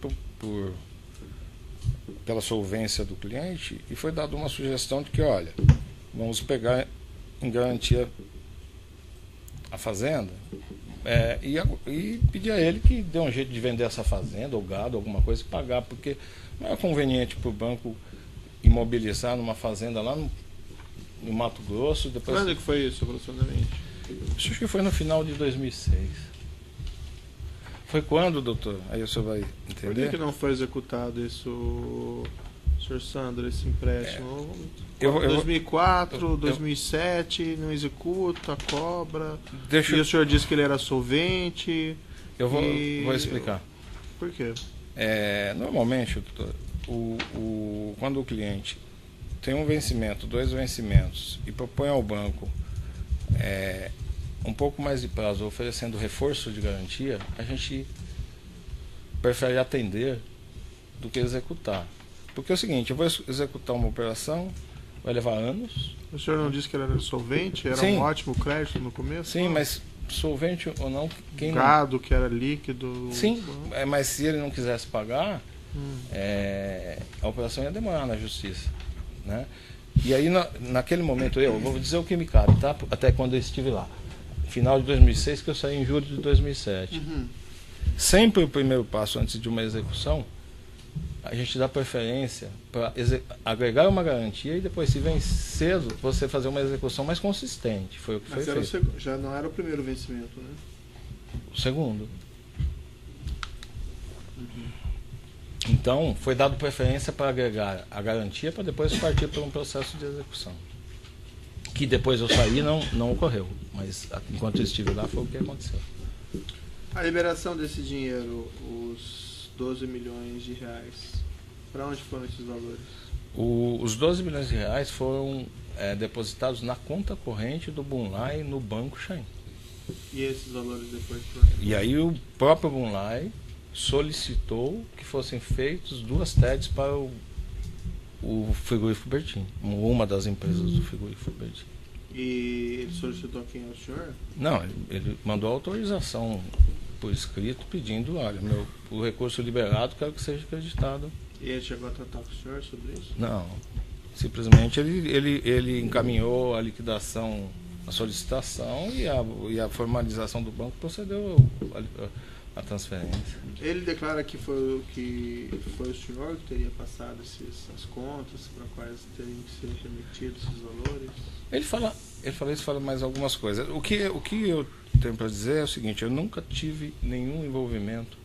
pela solvência do cliente, e foi dada uma sugestão de que, olha, vamos pegar em garantia a fazenda, e pedir a ele que dê um jeito de vender essa fazenda, ou gado, alguma coisa, e pagar, porque não é conveniente para o banco imobilizar numa fazenda lá no Mato Grosso. Depois... Quando que foi isso, aproximadamente? Acho que foi no final de 2006. Foi quando, doutor? Aí o senhor vai Por entender. que não foi executado isso, Sr. Sandro, esse empréstimo? 2004, 2007, não executa, cobra. E o senhor disse que ele era solvente. Eu vou explicar. Por quê? Normalmente, doutor, quando o cliente tem um vencimento, 2 vencimentos, e propõe ao banco um pouco mais de prazo, oferecendo reforço de garantia, a gente prefere atender do que executar. Porque é o seguinte: eu vou executar uma operação, vai levar anos. O senhor não disse que ele era solvente? Era Sim. um ótimo crédito no começo? Sim, mas solvente ou não, quem Gado, que era líquido. Sim, mas se ele não quisesse pagar, a operação ia demorar na justiça, né? E aí, naquele momento, eu vou dizer o que me cabe, tá? Até quando eu estive lá. Final de 2006, que eu saí em julho de 2007. Sempre o primeiro passo antes de uma execução, a gente dá preferência para agregar uma garantia e depois, se vem cedo, você fazer uma execução mais consistente. Foi o que foi feito. Já não era o primeiro vencimento, né? O segundo. Então, foi dado preferência para agregar a garantia para depois partir para um processo de execução. Que depois eu saí não ocorreu, mas enquanto eu estive lá foi o que aconteceu. A liberação desse dinheiro, os 12 milhões de reais, para onde foram esses valores? Os 12 milhões de reais foram depositados na conta corrente do Bunlai no Banco Chain. E esses valores depois? E aí o próprio Bunlai solicitou que fossem feitos 2 TEDs para o frigorífico Bertin, uma das empresas do frigorífico Bertin. E ele solicitou a quem? Ao senhor? Não, ele mandou autorização por escrito pedindo: olha, o recurso liberado, quero que seja acreditado. E ele chegou a tratar com o senhor sobre isso? Não, simplesmente ele encaminhou a liquidação, a solicitação, e a formalização do banco procedeu a transferência. Ele declara que foi o senhor que teria passado essas contas para quais teriam que ser remetidos esses valores? Ele fala mais algumas coisas. O que eu tenho para dizer é o seguinte: eu nunca tive nenhum envolvimento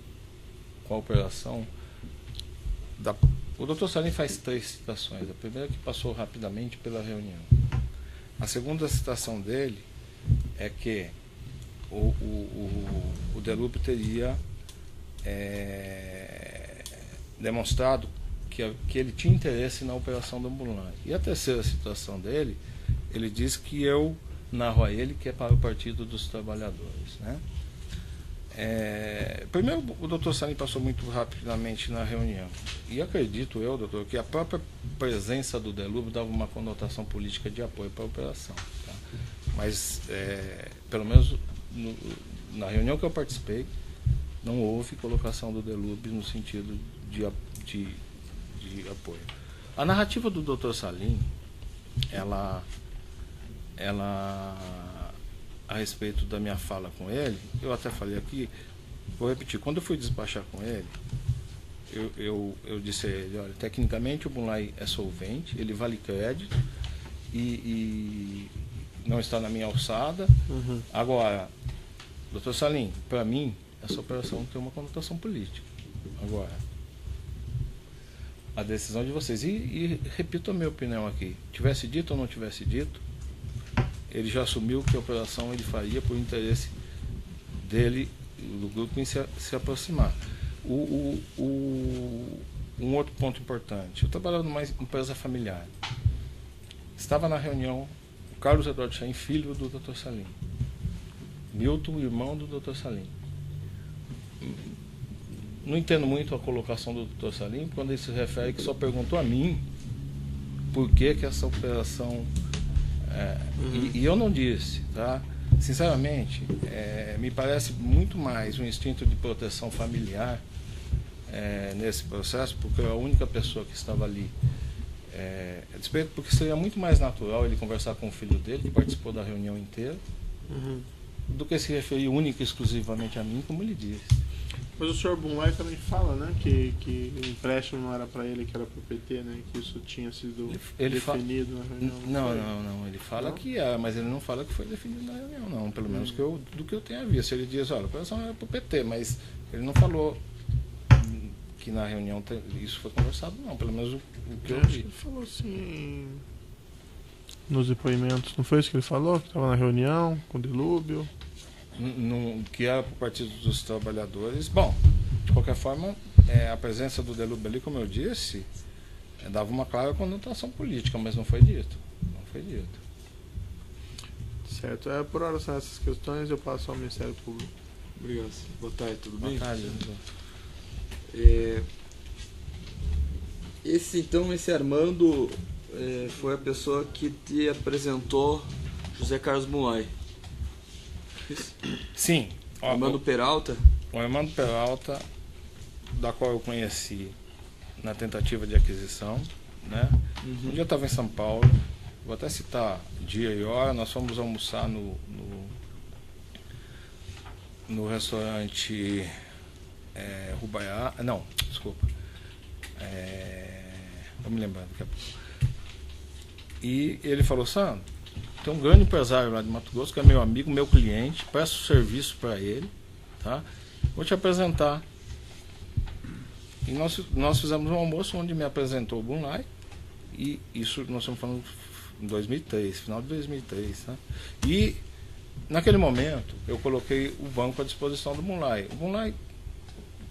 com a operação. O Dr. Salim faz 3 citações. A primeira que passou rapidamente pela reunião. A segunda citação dele é que o Delupe teria demonstrado que ele tinha interesse na operação do Bunlai. E a terceira citação dele, ele diz que eu narro a ele que é para o Partido dos Trabalhadores, né? Primeiro, o doutor Salim passou muito rapidamente na reunião. E acredito eu, doutor, que a própria presença do Delupe dava uma conotação política de apoio para a operação. Tá? Mas, pelo menos na reunião que eu participei, não houve colocação do Delupe no sentido de apoio. A narrativa do Dr. Salim, ela a respeito da minha fala com ele, eu até falei aqui, vou repetir: quando eu fui despachar com ele, eu disse a ele: olha, tecnicamente o Bunlai é solvente, ele vale crédito e não está na minha alçada. Agora, doutor Salim, para mim essa operação tem uma conotação política. Agora, a decisão de vocês, e repito a minha opinião aqui: tivesse dito ou não tivesse dito, ele já assumiu que a operação ele faria por interesse dele, do grupo, em se aproximar. Um outro ponto importante, eu trabalhava numa empresa familiar. Estava na reunião o Carlos Eduardo Chaim, filho do Dr. Salim. Milton, irmão do Dr. Salim. Não entendo muito a colocação do Dr. Salim quando ele se refere que só perguntou a mim por que essa operação... E eu não disse, tá? Sinceramente, me parece muito mais um instinto de proteção familiar nesse processo, porque eu a única pessoa que estava ali, porque seria muito mais natural ele conversar com o filho dele, que participou da reunião inteira, do que se referir única e exclusivamente a mim, como ele disse. Mas o senhor Bunlai também fala, né, que o empréstimo não era para ele, que era para o PT, né, que isso tinha sido definido na reunião. Não, ele fala que é, mas ele não fala que foi definido na reunião, não, pelo menos do que eu tenha visto. Ele diz, olha, a operação era para o PT, mas ele não falou que na reunião isso foi conversado, não, pelo menos o que eu vi. Ele falou assim nos depoimentos, não foi isso que ele falou? Que estava na reunião com o Delúbio. Que era para o Partido dos Trabalhadores. Bom, de qualquer forma, a presença do Delúbio ali, como eu disse, dava uma clara conotação política, mas não foi dito. Não foi dito. Certo. Por hora são essas questões, eu passo ao Ministério Público. Obrigado. Boa tarde, tudo bem? Boa tarde. Esse Armando foi a pessoa que te apresentou José Carlos Bunlai. Sim. Armando Peralta? O Armando Peralta, da qual eu conheci na tentativa de aquisição, né? Um dia eu estava em São Paulo, vou até citar dia e hora, nós fomos almoçar no restaurante Rubaiá, não, desculpa, vou me lembrando daqui a pouco. E ele falou, Sandro, tem um grande empresário lá de Mato Grosso, que é meu amigo, meu cliente, presto serviço para ele, tá? Vou te apresentar. E nós fizemos um almoço onde me apresentou o Bunlai, e isso nós estamos falando em 2003, final de 2003, tá? E naquele momento eu coloquei o banco à disposição do Bunlai. O Bunlai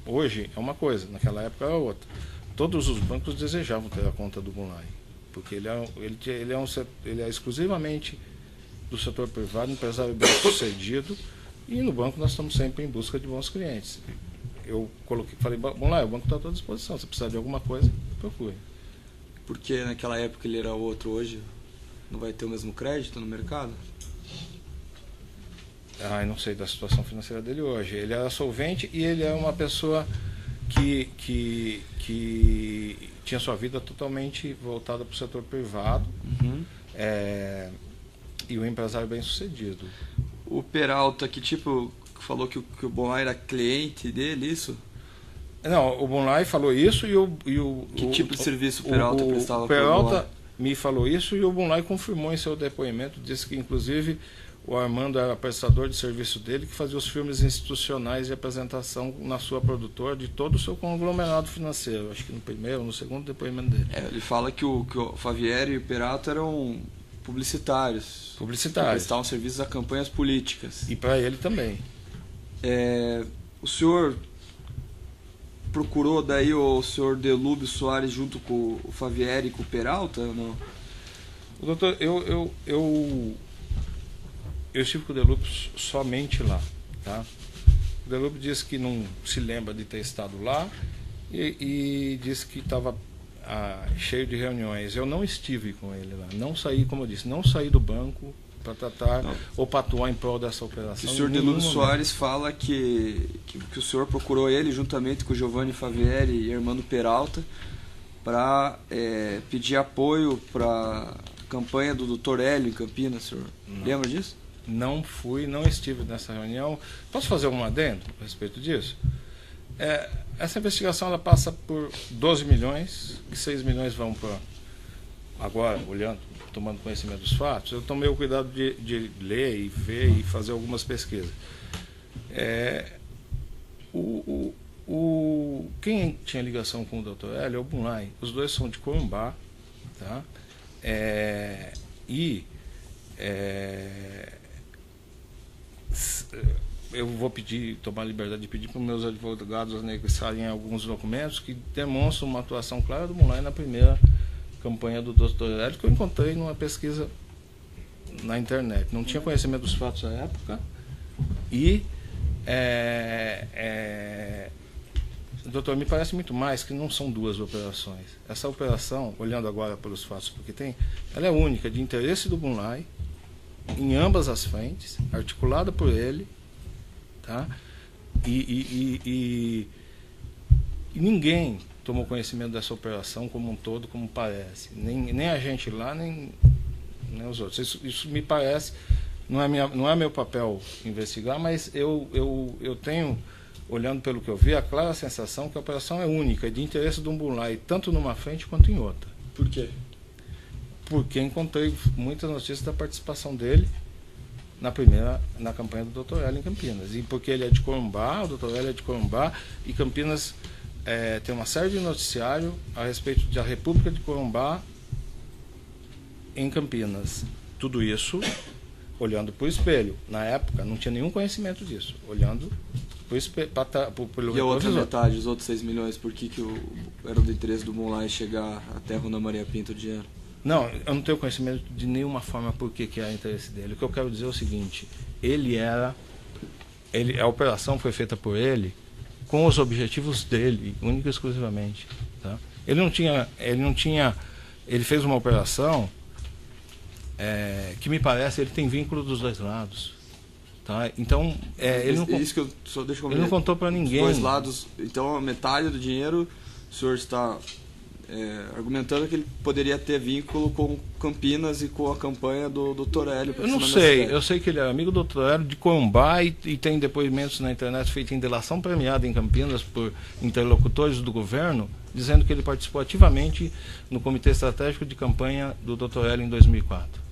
hoje é uma coisa, naquela época era outra. Todos os bancos desejavam ter a conta do Bunlai, porque ele é exclusivamente do setor privado, empresário bem sucedido, e no banco nós estamos sempre em busca de bons clientes. Eu falei, Bunlai, o banco está à tua disposição, se precisar de alguma coisa, procure. Porque naquela época ele era outro, hoje não vai ter o mesmo crédito no mercado? Eu não sei da situação financeira dele hoje. Ele era solvente e ele é uma pessoa que tinha sua vida totalmente voltada para o setor privado, e um empresário bem sucedido. O Peralta, que tipo, falou que o Bunlai era cliente dele, isso? Não, o Bunlai falou isso Que tipo de serviço o Peralta prestava o para o Peralta Bunlai? Me falou isso e o Bunlai confirmou em seu depoimento, disse que inclusive o Armando era prestador de serviço dele, que fazia os filmes institucionais de apresentação na sua produtora de todo o seu conglomerado financeiro. Acho que no primeiro ou no segundo depoimento dele. Ele fala que o Favieri e o Peralta eram publicitários. Prestavam serviços a campanhas políticas. E para ele também. O senhor procurou daí o senhor Delúbio Soares junto com o Favieri e com o Peralta ou não? Doutor, eu estive com o Delúbio somente lá, tá? O Delúbio disse que não se lembra de ter estado lá e disse que estava cheio de reuniões. Eu não estive com ele lá, não saí, como eu disse, não saí do banco para tratar ou para atuar em prol dessa operação. O senhor Delúbio Soares fala que o senhor procurou ele juntamente com o Giovanni Favieri e Armando Peralta para pedir apoio para a campanha do Dr. Hélio em Campinas, senhor. Lembra disso? Não fui, não estive nessa reunião. Posso fazer algum adendo a respeito disso? Essa investigação ela passa por 12 milhões, que 6 milhões vão para... Agora, olhando, tomando conhecimento dos fatos, eu tomei o cuidado de ler e ver e fazer algumas pesquisas. Quem tinha ligação com o Dr. Hélio é o Bunlai. Os dois são de Corumbá, tá? E eu vou tomar a liberdade de pedir para os meus advogados anexarem alguns documentos que demonstram uma atuação clara do Mulay na primeira campanha do Dr. Hélio, que eu encontrei numa pesquisa na internet. Não tinha conhecimento dos fatos à época e doutor, me parece muito mais que não são duas operações. Essa operação, olhando agora pelos fatos porque tem, ela é única, de interesse do Mulay, em ambas as frentes, articulada por ele, tá? E ninguém tomou conhecimento dessa operação como um todo, como parece. Nem a gente lá, nem os outros. Isso me parece, não é meu papel investigar, mas eu tenho, olhando pelo que eu vi, a clara sensação que a operação é única, de interesse do Mulay, tanto numa frente quanto em outra. Por quê? Porque encontrei muitas notícias da participação dele na campanha do Dr. Hélio em Campinas. E porque ele é de Corumbá, o Dr. Hélio é de Corumbá, e Campinas tem uma série de noticiário a respeito da República de Corumbá em Campinas. Tudo isso olhando para o espelho. Na época não tinha nenhum conhecimento disso. Olhando para o espelho. E a outra metade, os outros 6 milhões, por que era do interesse do Mulay chegar até a Rua Maria Pinto o dinheiro? Não, eu não tenho conhecimento de nenhuma forma por que era interesse dele. O que eu quero dizer é o seguinte: a operação foi feita por ele com os objetivos dele, única e exclusivamente. Tá? Ele fez uma operação que me parece ele tem vínculo dos dois lados. Tá? Então, ele não contou para ninguém. Dos dois lados, então metade do dinheiro, o senhor está argumentando que ele poderia ter vínculo com Campinas e com a campanha do Dr. Hélio. Eu não sei, eu sei que ele é amigo do Dr. Hélio de Corumbá e tem depoimentos na internet feitos em delação premiada em Campinas por interlocutores do governo, dizendo que ele participou ativamente no Comitê Estratégico de Campanha do Dr. Hélio em 2004.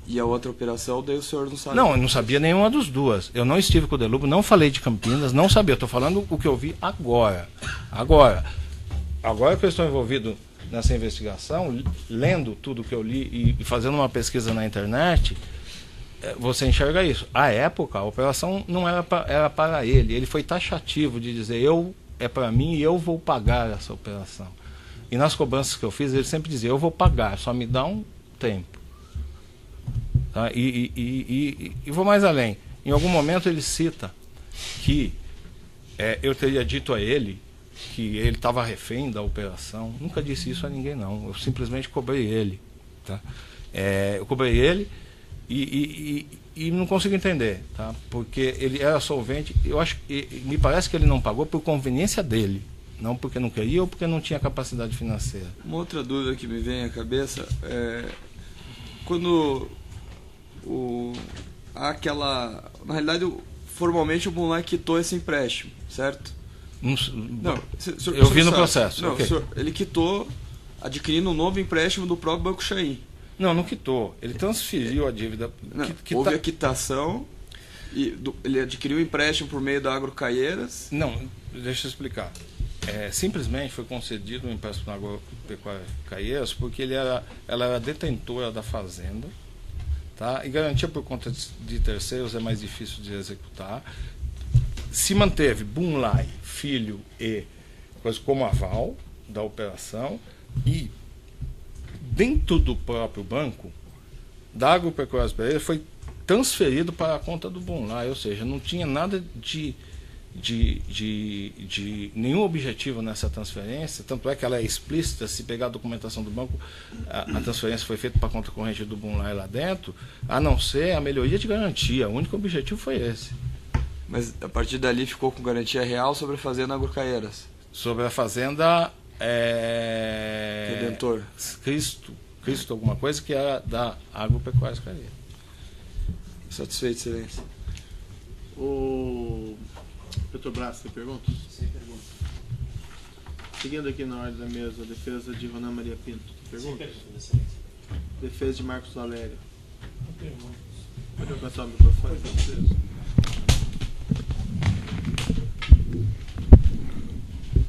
E a outra operação, daí o senhor não sabe? Não, eu não sabia nenhuma das duas. Eu não estive com o Delúbio, não falei de Campinas, não sabia. Eu estou falando o que eu vi agora. Agora que eu estou envolvido nessa investigação, lendo tudo que eu li e fazendo uma pesquisa na internet, você enxerga isso. À época, a operação não era para ele. Ele foi taxativo de dizer, é para mim e eu vou pagar essa operação. E nas cobranças que eu fiz, ele sempre dizia, eu vou pagar, só me dá um tempo. Tá? E vou mais além. Em algum momento ele cita que eu teria dito a ele que ele estava refém da operação. Nunca disse isso a ninguém, não. Eu simplesmente cobrei ele. Tá? Eu cobrei ele e não consigo entender, tá? Porque ele era solvente. Eu acho que me parece que ele não pagou por conveniência dele, não porque não queria ou porque não tinha capacidade financeira. Uma outra dúvida que me vem à cabeça quando na realidade, formalmente o Mulay quitou esse empréstimo, certo? Eu vi no processo. Não, okay. Ele quitou adquirindo um novo empréstimo do próprio Banco Chaim. Não quitou. Ele transferiu a dívida. Houve a quitação e ele adquiriu o empréstimo por meio da Agrocaieiras. Não, deixa eu explicar. Simplesmente foi concedido um empréstimo na Agropecuária Caieiras porque ela era detentora da fazenda, tá? E garantia por conta de terceiros é mais difícil de executar. Se manteve Mulay, filho e coisa como aval da operação, e dentro do próprio banco da Agropecuária Pereira foi transferido para a conta do Mulay, ou seja, não tinha nada de nenhum objetivo nessa transferência, tanto é que ela é explícita. Se pegar a documentação do banco, a transferência foi feita para a conta corrente do Mulay lá dentro, a não ser a melhoria de garantia. O único objetivo foi esse. Mas a partir dali ficou com garantia real sobre a fazenda Agrocaieiras? Sobre a fazenda Redentor. Cristo alguma coisa, que era da Agropecuária Caieiras. Satisfeito, excelência. O Petrobras, tem perguntas? Sem pergunta. Seguindo aqui na ordem da mesa, a defesa de Ronan Maria Pinto. Tem Sem perguntas? pergunta, excelência. Defesa de Marcos Valério. Não perguntas. Pode alcançar o microfone, por gentileza.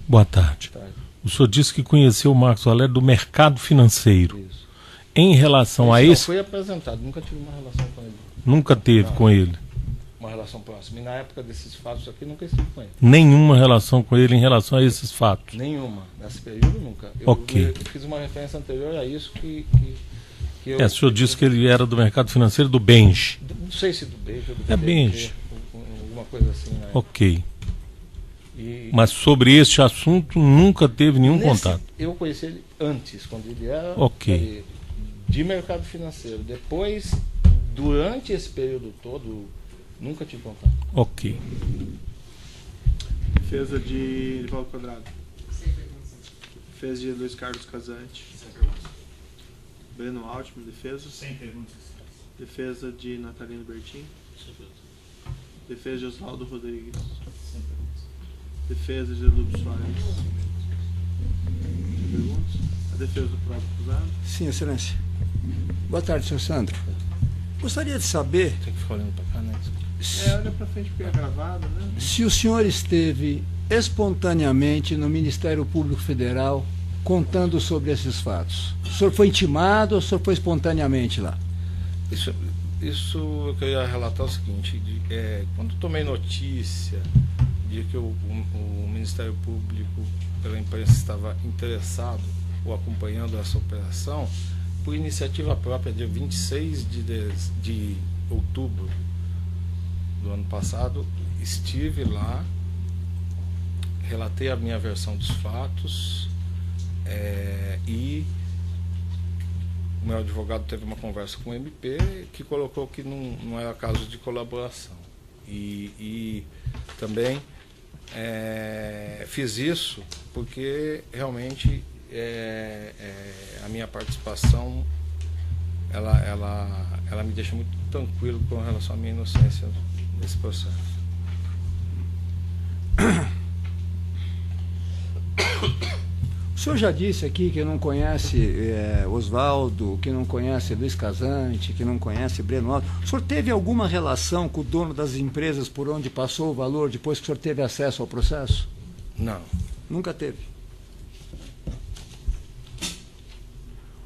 Boa tarde. O senhor disse que conheceu o Marcos Valério do mercado financeiro. Isso. Em relação a Não, esse, foi apresentado, nunca tive uma relação com ele. nunca teve com ele. Uma relação próxima. E na época desses fatos aqui, nunca estive com ele. Nenhuma relação com ele em relação a esses fatos. Nenhuma. Nesse período, nunca. Ok. Eu fiz uma referência anterior a isso que eu... O senhor disse que ele era do mercado financeiro do Benj. Não sei se do Benj ou do É BTG, Benj. alguma coisa assim, né? Ok. E Mas sobre este assunto nunca teve nenhum contato. eu conheci ele antes, quando ele era Ok. de mercado financeiro. Depois, durante esse período todo, nunca tive contato. Ok. Defesa de Nivaldo Quadrado. Sem perguntas. Defesa de Luiz Carlos Casante. Sem perguntas. Breno Altman, defesa. Sem perguntas. Defesa de Natalino Bertin. Sem perguntas. Defesa de Oswaldo Rodrigues. Sem perguntas. Defesa de Lúcio Soares. Sem perguntas. A defesa do próprio acusado. Sim, excelência. Boa tarde, senhor Sandro. Gostaria de saber Tem que ficar olhando pra cá, né? Olha pra frente porque é gravado, né? se o senhor esteve espontaneamente no Ministério Público Federal contando sobre esses fatos. O senhor foi intimado ou o senhor foi espontaneamente lá? Isso eu queria relatar o seguinte, quando tomei notícia de que o Ministério Público pela imprensa estava interessado ou acompanhando essa operação, por iniciativa própria, dia 26 de outubro do ano passado, estive lá, relatei a minha versão dos fatos e o meu advogado teve uma conversa com o MP que colocou que não era caso de colaboração. E também fiz isso porque realmente a minha participação ela me deixa muito tranquilo com relação à minha inocência nesse processo. O senhor já disse aqui que não conhece Oswaldo, que não conhece Luiz Casante, que não conhece Breno Altman. O senhor teve alguma relação com o dono das empresas por onde passou o valor depois que o senhor teve acesso ao processo? Não. Nunca teve.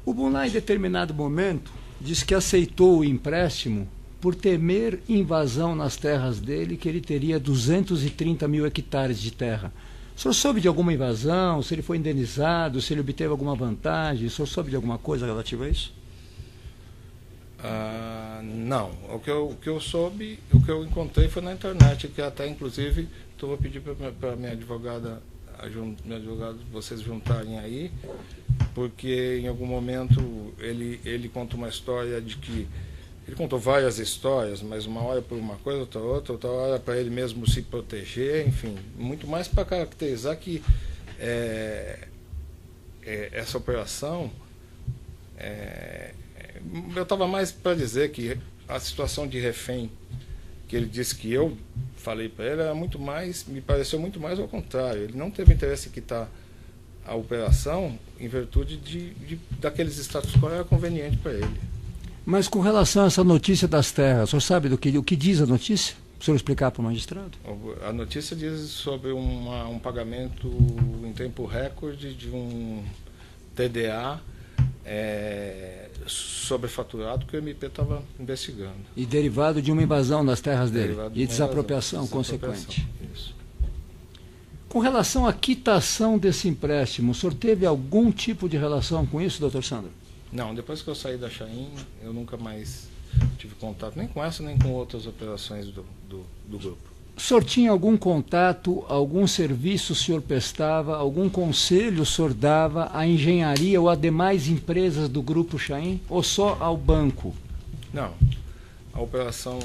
O Bunlar, em determinado momento, disse que aceitou o empréstimo por temer invasão nas terras dele, que ele teria 230 mil hectares de terra. O senhor soube de alguma invasão, se ele foi indenizado, se ele obteve alguma vantagem? O senhor soube de alguma coisa relativa a isso? Não. O que eu soube, o que eu encontrei foi na internet, que até inclusive vou pedir para minha advogada, vocês juntarem aí, porque em algum momento ele conta uma história de que ele contou várias histórias, mas uma hora por uma coisa, outra hora para ele mesmo se proteger, enfim, muito mais para caracterizar que essa operação, eu estava mais para dizer que a situação de refém, que ele disse que eu falei para ele, era muito mais, me pareceu muito mais ao contrário. Ele não teve interesse em quitar a operação em virtude daqueles status quo era conveniente para ele. Mas com relação a essa notícia das terras, o senhor sabe o que diz a notícia? O senhor explicar para o magistrado? A notícia diz sobre um pagamento em tempo recorde de um TDA sobrefaturado que o MP estava investigando. E derivado de uma invasão das terras dele Derivado e de uma desapropriação invasão, consequente. Isso. Com relação à quitação desse empréstimo, o senhor teve algum tipo de relação com isso, doutor Sandro? Não, depois que eu saí da Chain, eu nunca mais tive contato, nem com essa, nem com outras operações do grupo. O senhor tinha algum contato, algum serviço o senhor prestava, algum conselho o senhor dava à engenharia ou a demais empresas do grupo Chain, ou só ao banco? Não, a operação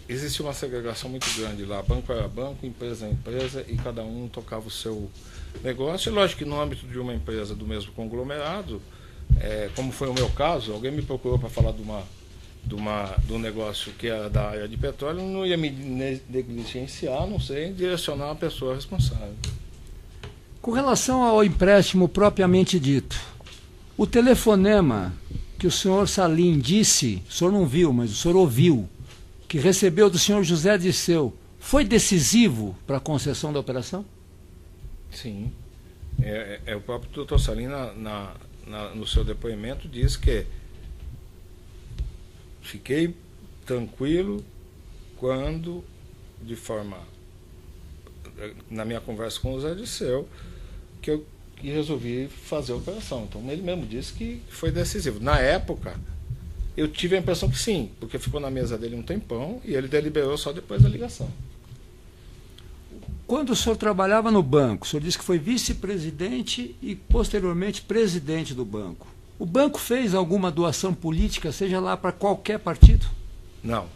existe uma segregação muito grande lá. Banco era banco, empresa era empresa, e cada um tocava o seu negócio. E lógico que no âmbito de uma empresa do mesmo conglomerado, como foi o meu caso, alguém me procurou para falar de um negócio que era da área de petróleo, não ia me negligenciar, não sei, direcionar a pessoa responsável. Com relação ao empréstimo propriamente dito, o telefonema que o senhor Salim disse, o senhor não viu, mas o senhor ouviu, que recebeu do senhor José Dirceu, foi decisivo para a concessão da operação? Sim. O próprio doutor Salim, no seu depoimento, diz que fiquei tranquilo quando, na minha conversa com o Zé Disseu, que eu resolvi fazer a operação. Então ele mesmo disse que foi decisivo. Na época, eu tive a impressão que sim, porque ficou na mesa dele um tempão e ele deliberou só depois da ligação. Quando o senhor trabalhava no banco, o senhor disse que foi vice-presidente e posteriormente presidente do banco. O banco fez alguma doação política, seja lá para qualquer partido? Não.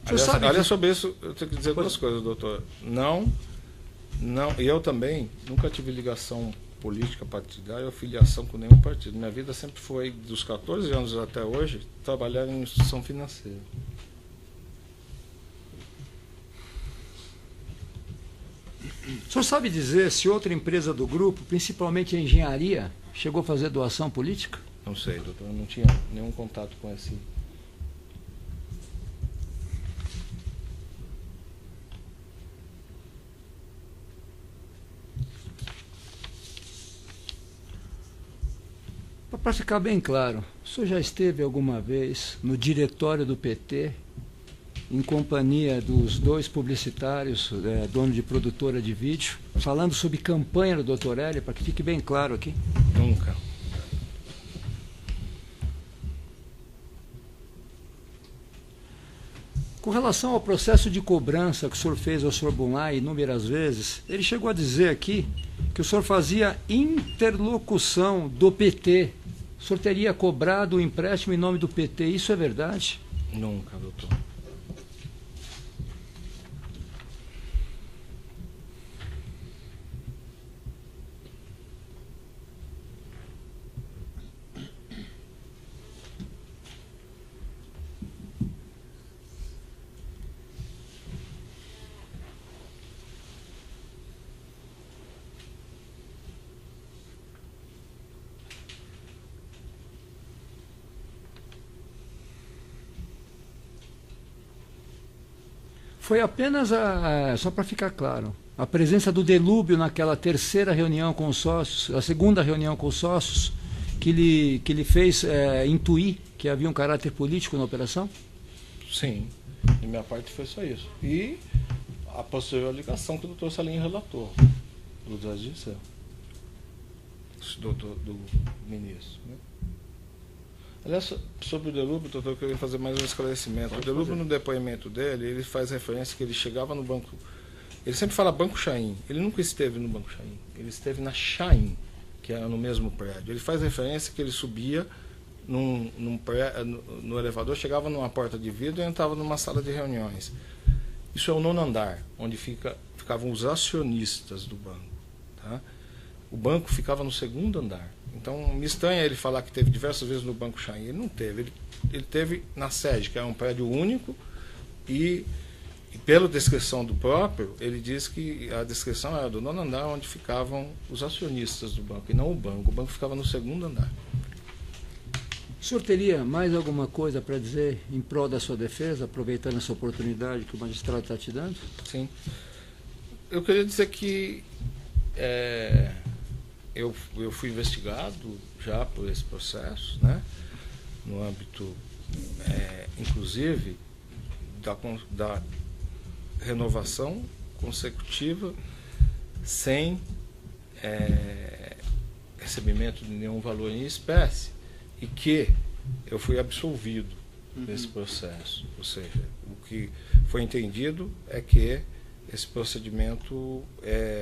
Aliás, sobre isso, eu tenho que dizer duas coisas, doutor. Não, e eu também nunca tive ligação política partidária ou filiação com nenhum partido. Minha vida sempre foi, dos 14 anos até hoje, trabalhar em instituição financeira. O senhor sabe dizer se outra empresa do grupo, principalmente a engenharia, chegou a fazer doação política? Não sei, doutor, eu não tinha nenhum contato com esse. Para ficar bem claro, o senhor já esteve alguma vez no diretório do PT, em companhia dos dois publicitários, dono de produtora de vídeo, falando sobre campanha do Dr. Hélio, para que fique bem claro aqui? Nunca. Com relação ao processo de cobrança que o senhor fez ao Sr. Bunlai inúmeras vezes, ele chegou a dizer aqui que o senhor fazia interlocução do PT. O senhor teria cobrado o empréstimo em nome do PT. Isso é verdade? Nunca, doutor. Foi apenas, só para ficar claro, a presença do Delúbio naquela terceira reunião com os sócios, a segunda reunião com os sócios, que lhe fez intuir que havia um caráter político na operação? Sim, de minha parte foi só isso. E a posterior ligação que o doutor Salim relatou, do Zé Disseu, do ministro. Né? Aliás, sobre o Delúbio, doutor, eu queria fazer mais um esclarecimento. O Delúbio, no depoimento dele, ele faz referência que ele chegava no banco. Ele sempre fala Banco Chaim. Ele nunca esteve no Banco Chaim. Ele esteve na Chaim, que era no mesmo prédio. Ele faz referência que ele subia no elevador, chegava numa porta de vidro e entrava numa sala de reuniões. Isso é o 9º andar, onde ficavam os acionistas do banco. Tá? O banco ficava no 2º andar. Então, me estranha ele falar que teve diversas vezes no Banco Chaim. Ele não teve. Ele teve na sede, que é um prédio único, e pela descrição do próprio, ele diz que a descrição era do 9º andar, onde ficavam os acionistas do banco, e não o banco. O banco ficava no 2º andar. O senhor teria mais alguma coisa para dizer em prol da sua defesa, aproveitando essa oportunidade que o magistrado está te dando? Sim. Eu queria dizer que eu fui investigado já por esse processo, né? No âmbito, inclusive, da renovação consecutiva sem recebimento de nenhum valor em espécie, e que eu fui absolvido desse processo. Ou seja, o que foi entendido é que esse procedimento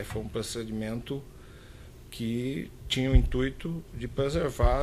foi um procedimento que tinha o intuito de preservar